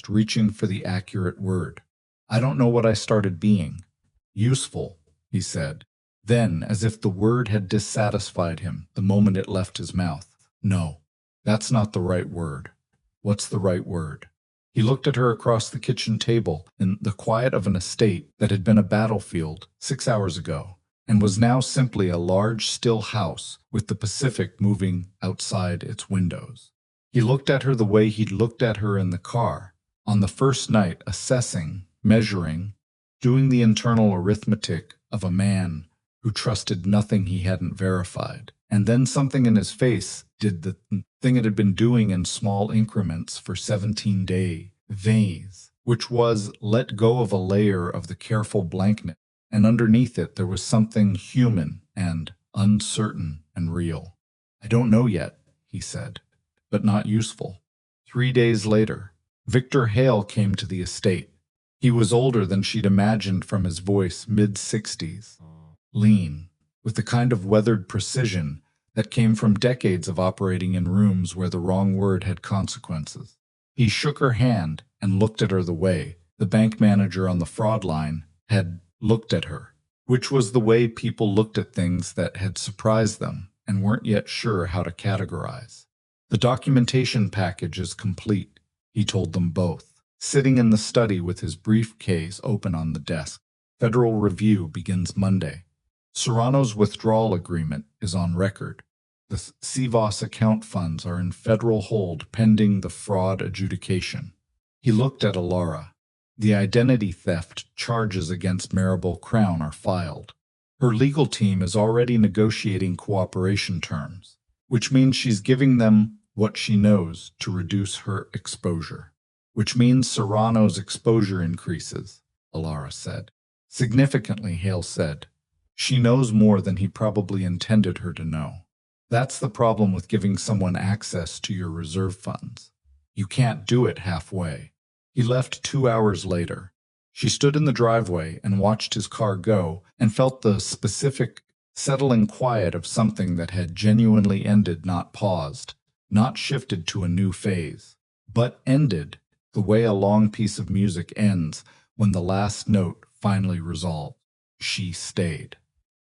reaching for the accurate word. I don't know what I started being. Useful, he said. Then, as if the word had dissatisfied him the moment it left his mouth. No, that's not the right word. What's the right word? He looked at her across the kitchen table in the quiet of an estate that had been a battlefield 6 hours ago, and was now simply a large, still house with the Pacific moving outside its windows. He looked at her the way he'd looked at her in the car, on the first night, assessing, measuring, doing the internal arithmetic of a man who trusted nothing he hadn't verified. And then something in his face did the thing it had been doing in small increments for 17 days, which was let go of a layer of the careful blankness, and underneath it there was something human and uncertain and real. I don't know yet, he said, but not useful. 3 days later, Victor Hale came to the estate. He was older than she'd imagined from his voice, mid-60s. Lean, with the kind of weathered precision that came from decades of operating in rooms where the wrong word had consequences. He shook her hand and looked at her the way the bank manager on the fraud line had looked at her, which was the way people looked at things that had surprised them and weren't yet sure how to categorize. The documentation package is complete, he told them both, sitting in the study with his briefcase open on the desk. Federal review begins Monday. Serrano's withdrawal agreement is on record. The CVOS account funds are in federal hold pending the fraud adjudication. He looked at Alara. The identity theft charges against Maribel Crown are filed. Her legal team is already negotiating cooperation terms, which means she's giving them what she knows to reduce her exposure. Which means Serrano's exposure increases, Alara said. Significantly, Hale said. She knows more than he probably intended her to know. That's the problem with giving someone access to your reserve funds. You can't do it halfway. He left 2 hours later. She stood in the driveway and watched his car go and felt the specific, settling quiet of something that had genuinely ended, not paused, not shifted to a new phase, but ended the way a long piece of music ends when the last note finally resolved. She stayed.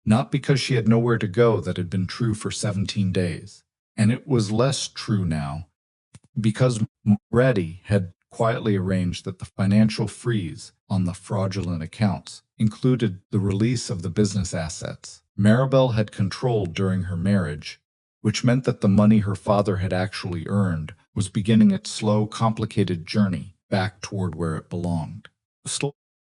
Not because she had nowhere to go that had been true for 17 days. And it was less true now because Moretti had quietly arranged that the financial freeze on the fraudulent accounts included the release of the business assets Maribel had controlled during her marriage which meant that the money her father had actually earned was beginning its slow, complicated journey back toward where it belonged.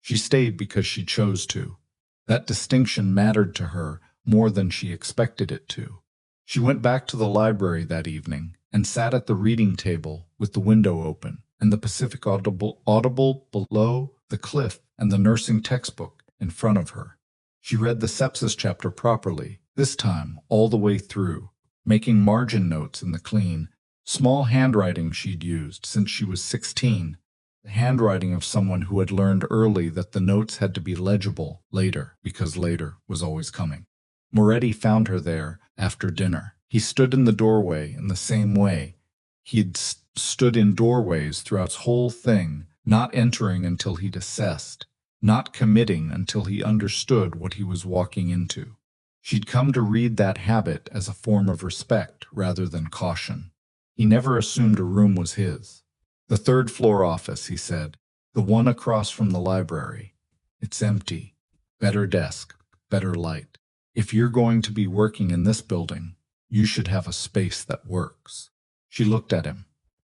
She stayed because she chose to. That distinction mattered to her more than she expected it to. She went back to the library that evening and sat at the reading table with the window open and the Pacific audible below the cliff and the nursing textbook in front of her. She read the sepsis chapter properly, this time all the way through, making margin notes in the clean, small handwriting she'd used since she was 16, the handwriting of someone who had learned early that the notes had to be legible later because later was always coming. Moretti found her there after dinner. He stood in the doorway in the same way he'd stood in doorways throughout his whole thing, not entering until he'd assessed, not committing until he understood what he was walking into. She'd come to read that habit as a form of respect rather than caution. He never assumed a room was his. The third-floor office, he said, the one across from the library. It's empty. Better desk, better light. If you're going to be working in this building, you should have a space that works. She looked at him.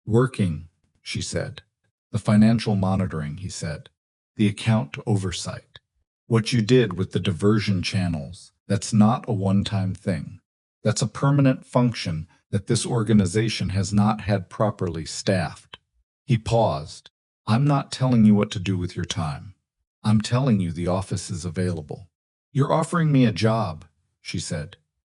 Working, she said. The financial monitoring, he said. The account oversight. What you did with the diversion channels, that's not a one-time thing. That's a permanent function that this organization has not had properly staffed. He paused. I'm not telling you what to do with your time. I'm telling you the office is available. You're offering me a job, she said.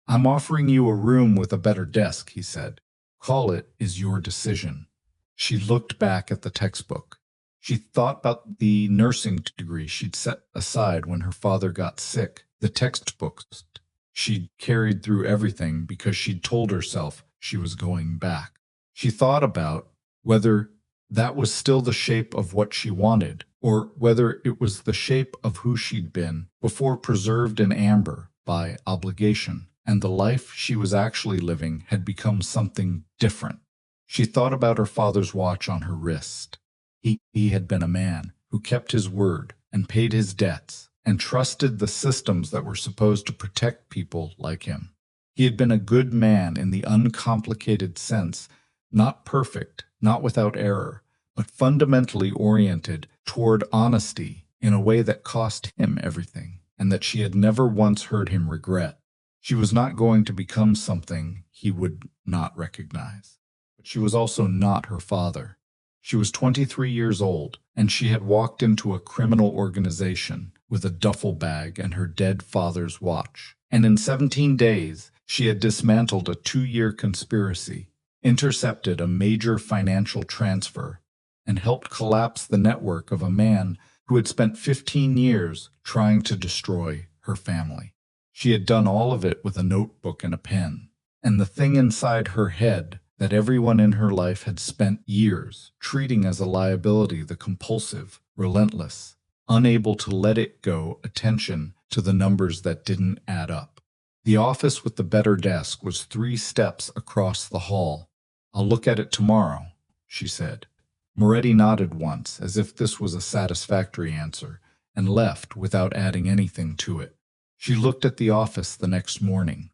I'm offering you a room with a better desk, he said. Call it is your decision. She looked back at the textbook. She thought about the nursing degree she'd set aside when her father got sick, the textbooks she'd carried through everything because she'd told herself she was going back. She thought about whether that was still the shape of what she wanted, or whether it was the shape of who she'd been before, preserved in amber by obligation, and the life she was actually living had become something different. She thought about her father's watch on her wrist. He had been a man who kept his word and paid his debts and trusted the systems that were supposed to protect people like him. He had been a good man in the uncomplicated sense, not perfect, not without error, but fundamentally oriented toward honesty in a way that cost him everything, and that she had never once heard him regret. She was not going to become something he would not recognize. But she was also not her father. She was 23 years old, and she had walked into a criminal organization with a duffel bag and her dead father's watch. And in 17 days, she had dismantled a 2-year conspiracy, intercepted a major financial transfer, and helped collapse the network of a man who had spent 15 years trying to destroy her family. She had done all of it with a notebook and a pen, and the thing inside her head that everyone in her life had spent years treating as a liability, the compulsive, relentless, unable to let it go attention to the numbers that didn't add up. The office with the better desk was 3 steps across the hall. I'll look at it tomorrow, she said. Moretti nodded once, as if this was a satisfactory answer, and left without adding anything to it. She looked at the office the next morning.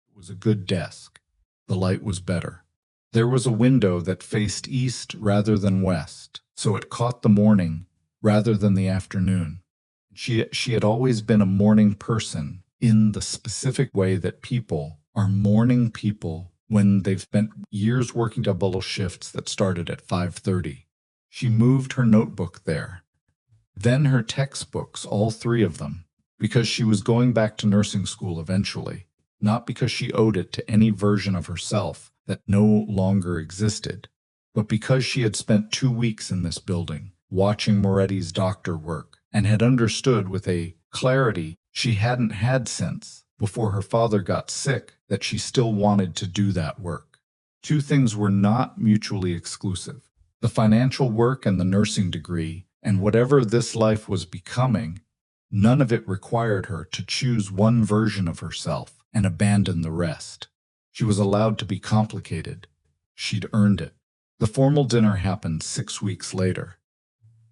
It was a good desk. The light was better. There was a window that faced east rather than west, so it caught the morning rather than the afternoon. She had always been a morning person in the specific way that people are morning people when they've spent years working double shifts that started at 5:30. She moved her notebook there. Then her textbooks, all 3 of them, because she was going back to nursing school eventually, not because she owed it to any version of herself that no longer existed, but because she had spent 2 weeks in this building, watching Moretti's doctor work, and had understood with a clarity she hadn't had since, before her father got sick, that she still wanted to do that work. 2 things were not mutually exclusive: the financial work and the nursing degree, and whatever this life was becoming, none of it required her to choose one version of herself and abandon the rest. She was allowed to be complicated. She'd earned it. The formal dinner happened 6 weeks later.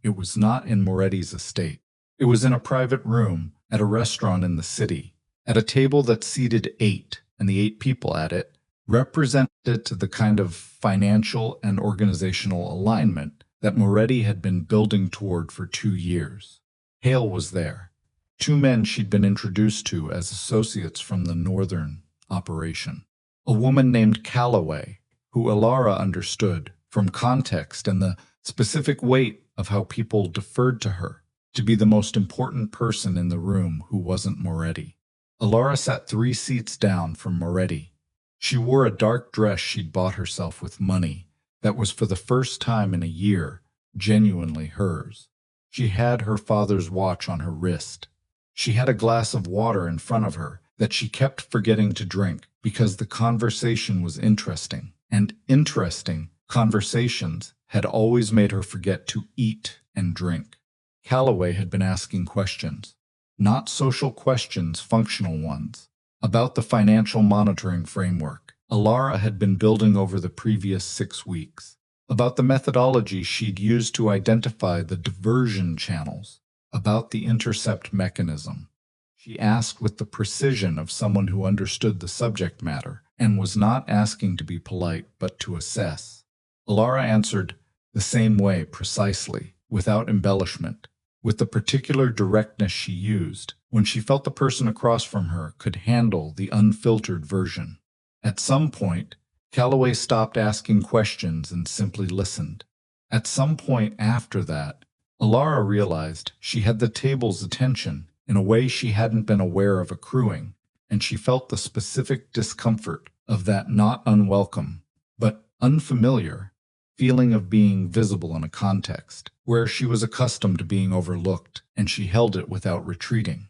It was not in Moretti's estate. It was in a private room at a restaurant in the city, at a table that seated 8, and the 8 people at it represented the kind of financial and organizational alignment that Moretti had been building toward for 2 years. Hale was there. Two men she'd been introduced to as associates from the northern operation. A woman named Calloway, who Alara understood, from context and the specific weight of how people deferred to her, to be the most important person in the room who wasn't Moretti. Alara sat 3 seats down from Moretti. She wore a dark dress she'd bought herself with money that was for the first time in a year genuinely hers. She had her father's watch on her wrist. She had a glass of water in front of her that she kept forgetting to drink because the conversation was interesting, and interesting conversations had always made her forget to eat and drink. Calloway had been asking questions, not social questions, functional ones, about the financial monitoring framework Alara had been building over the previous 6 weeks, about the methodology she'd used to identify the diversion channels, about the intercept mechanism. She asked with the precision of someone who understood the subject matter and was not asking to be polite but to assess. Alara answered the same way precisely, without embellishment, with the particular directness she used when she felt the person across from her could handle the unfiltered version. At some point, Calloway stopped asking questions and simply listened. At some point after that, Alara realized she had the table's attention in a way she hadn't been aware of accruing, and she felt the specific discomfort of that not unwelcome, but unfamiliar, feeling of being visible in a context where she was accustomed to being overlooked, and she held it without retreating.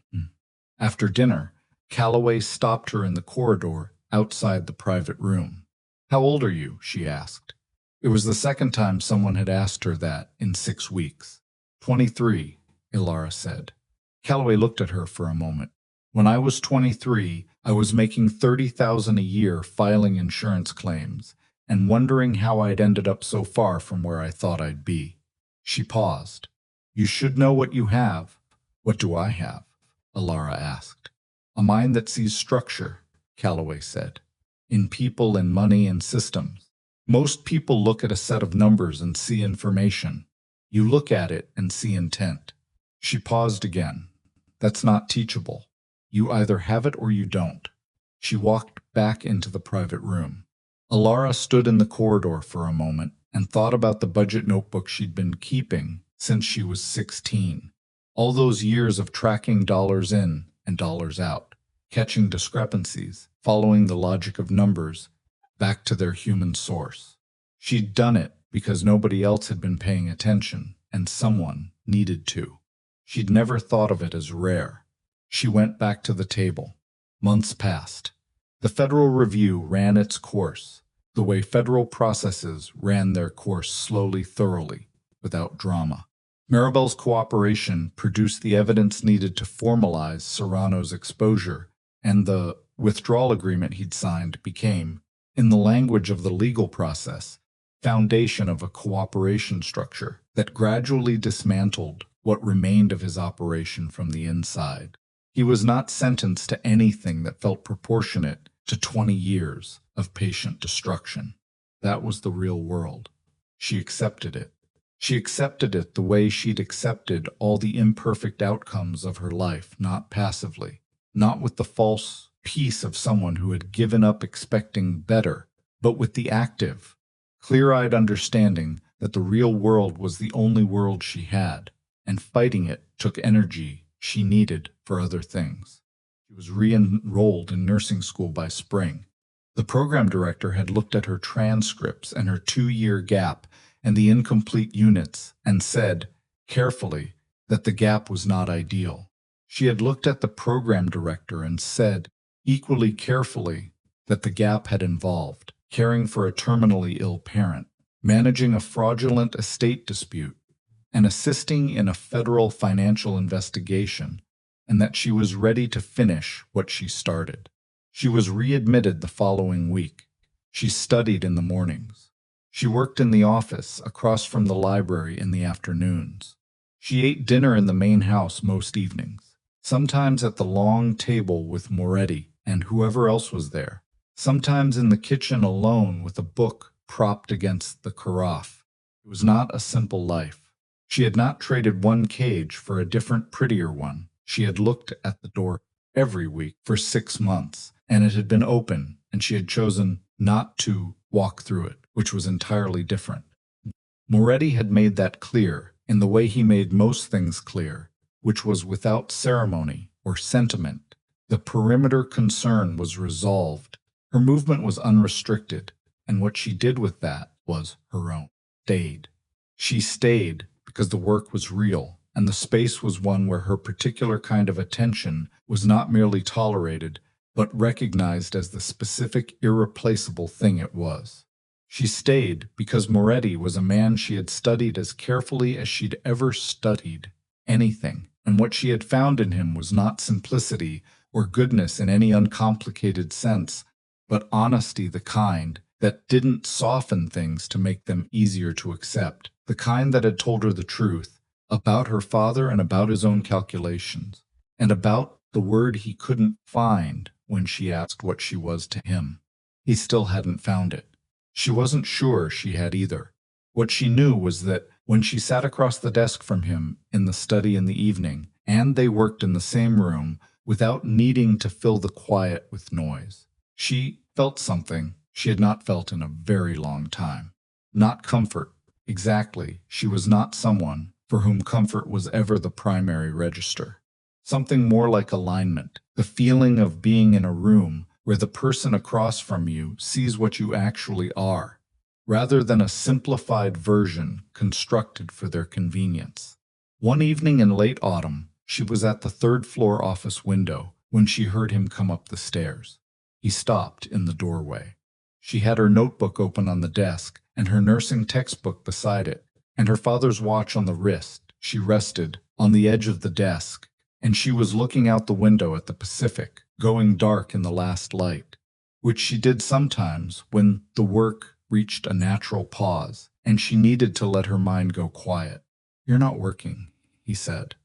After dinner, Calloway stopped her in the corridor outside the private room. "How old are you?" she asked. It was the second time someone had asked her that in 6 weeks. 23, Alara said. Calloway looked at her for a moment. "When I was 23, I was making $30,000 a year filing insurance claims and wondering how I'd ended up so far from where I thought I'd be." She paused. "You should know what you have." "What do I have?" Alara asked. "A mind that sees structure," Calloway said, "in people and money and systems. Most people look at a set of numbers and see information. You look at it and see intent." She paused again. "That's not teachable. You either have it or you don't." She walked back into the private room. Alara stood in the corridor for a moment and thought about the budget notebook she'd been keeping since she was 16. All those years of tracking dollars in and dollars out, catching discrepancies, following the logic of numbers back to their human source. She'd done it because nobody else had been paying attention, and someone needed to. She'd never thought of it as rare. She went back to the table. Months passed. The Federal Review ran its course, the way federal processes ran their course slowly, thoroughly, without drama. Maribel's cooperation produced the evidence needed to formalize Serrano's exposure, and the withdrawal agreement he'd signed became, in the language of the legal process, foundation of a cooperation structure that gradually dismantled what remained of his operation from the inside. He was not sentenced to anything that felt proportionate to 20 years of patient destruction. That was the real world. She accepted it. She accepted it the way she'd accepted all the imperfect outcomes of her life, not passively, not with the false peace of someone who had given up expecting better, but with the active, clear-eyed understanding that the real world was the only world she had, and fighting it took energy she needed for other things. She was re-enrolled in nursing school by spring. The program director had looked at her transcripts and her 2-year gap and the incomplete units and said, carefully, that the gap was not ideal. She had looked at the program director and said, equally carefully, that the gap had involved caring for a terminally ill parent, managing a fraudulent estate dispute, and assisting in a federal financial investigation, and that she was ready to finish what she started. She was readmitted the following week. She studied in the mornings. She worked in the office across from the library in the afternoons. She ate dinner in the main house most evenings, sometimes at the long table with Moretti and whoever else was there, sometimes in the kitchen alone with a book propped against the carafe. It was not a simple life. She had not traded one cage for a different, prettier one. She had looked at the door every week for 6 months, and it had been open, and she had chosen not to walk through it, which was entirely different. Moretti had made that clear in the way he made most things clear, which was without ceremony or sentiment. The perimeter concern was resolved. Her movement was unrestricted, and what she did with that was her own. Stayed. She stayed because the work was real, and the space was one where her particular kind of attention was not merely tolerated, but recognized as the specific, irreplaceable thing it was. She stayed because Moretti was a man she had studied as carefully as she'd ever studied anything, and what she had found in him was not simplicity or goodness in any uncomplicated sense, but honesty, the kind that didn't soften things to make them easier to accept, the kind that had told her the truth about her father and about his own calculations, and about the word he couldn't find when she asked what she was to him. He still hadn't found it. She wasn't sure she had either. What she knew was that when she sat across the desk from him in the study in the evening, and they worked in the same room without needing to fill the quiet with noise, she felt something she had not felt in a very long time. Not comfort. Exactly. She was not someone for whom comfort was ever the primary register. Something more like alignment, the feeling of being in a room where the person across from you sees what you actually are, rather than a simplified version constructed for their convenience. One evening in late autumn, she was at the third-floor office window when she heard him come up the stairs. He stopped in the doorway. She had her notebook open on the desk and her nursing textbook beside it, and her father's watch on the wrist. She rested on the edge of the desk, and she was looking out the window at the Pacific, going dark in the last light, which she did sometimes when the work reached a natural pause, and she needed to let her mind go quiet. "You're not working," he said.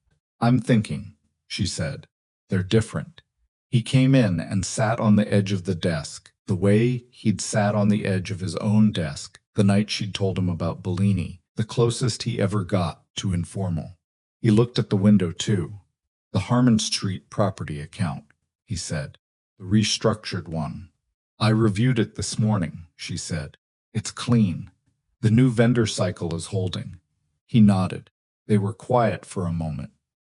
"I'm thinking," she said. "They're different." He came in and sat on the edge of the desk, the way he'd sat on the edge of his own desk the night she'd told him about Bellini, the closest he ever got to informal. He looked at the window, too. "The Harmon Street property account," he said. "The restructured one. I reviewed it this morning," she said. "It's clean. The new vendor cycle is holding." He nodded. They were quiet for a moment.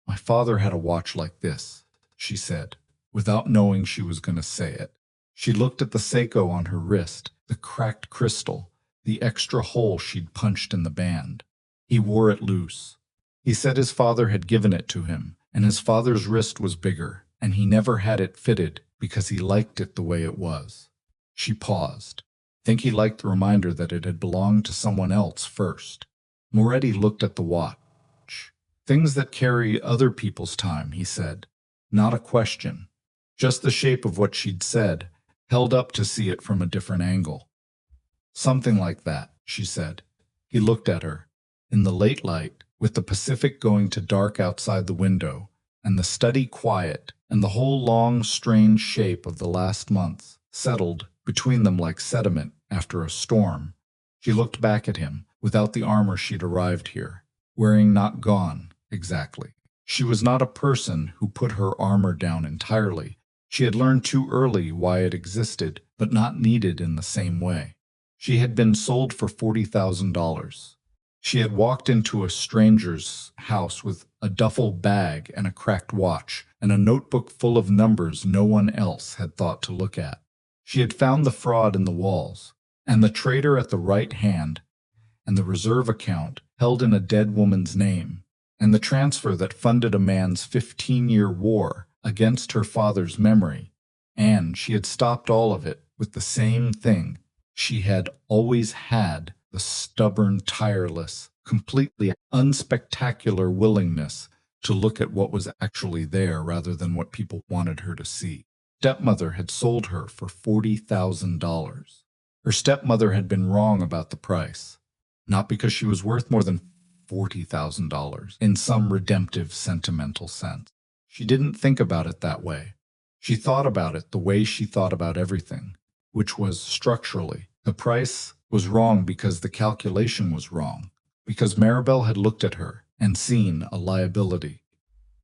"My father had a watch like this," she said, without knowing she was going to say it. She looked at the Seiko on her wrist, the cracked crystal, the extra hole she'd punched in the band. He wore it loose. He said his father had given it to him, and his father's wrist was bigger, and he never had it fitted because he liked it the way it was. She paused. Think he liked the reminder that it had belonged to someone else first. Moretti looked at the watch. "Things that carry other people's time," he said. Not a question. Just the shape of what she'd said, held up to see it from a different angle. "Something like that," she said. He looked at her. In the late light, with the Pacific going to dark outside the window, and the study quiet, and the whole long, strange shape of the last months settled between them like sediment after a storm, she looked back at him, without the armor she'd arrived here, wearing, not gone, exactly. She was not a person who put her armor down entirely. She had learned too early why it existed, but not needed in the same way. She had been sold for $40,000. She had walked into a stranger's house with a duffel bag and a cracked watch, and a notebook full of numbers no one else had thought to look at. She had found the fraud in the walls, and the traitor at the right hand, and the reserve account held in a dead woman's name, and the transfer that funded a man's 15-year war against her father's memory. And she had stopped all of it with the same thing she had always had, the stubborn, tireless, completely unspectacular willingness to look at what was actually there rather than what people wanted her to see. Stepmother had sold her for $40,000. Her stepmother had been wrong about the price, not because she was worth more than $40,000 in some redemptive, sentimental sense. She didn't think about it that way. She thought about it the way she thought about everything, which was structurally. The price was wrong because the calculation was wrong, because Maribel had looked at her and seen a liability,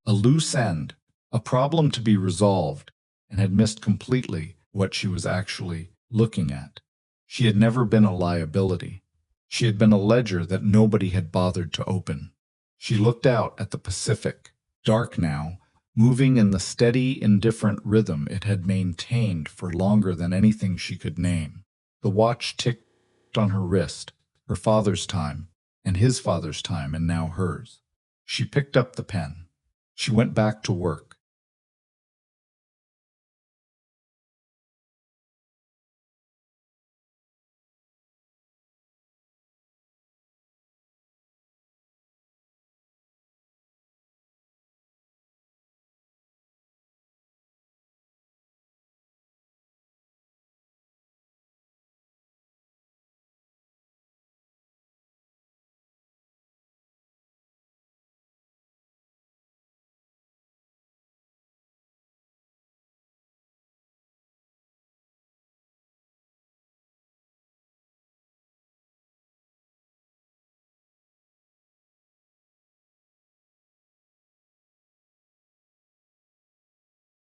a loose end, a problem to be resolved, and had missed completely what she was actually looking at. She had never been a liability. She had been a ledger that nobody had bothered to open. She looked out at the Pacific, dark now, moving in the steady, indifferent rhythm it had maintained for longer than anything she could name. The watch ticked on her wrist, her father's time, and his father's time, and now hers. She picked up the pen. She went back to work.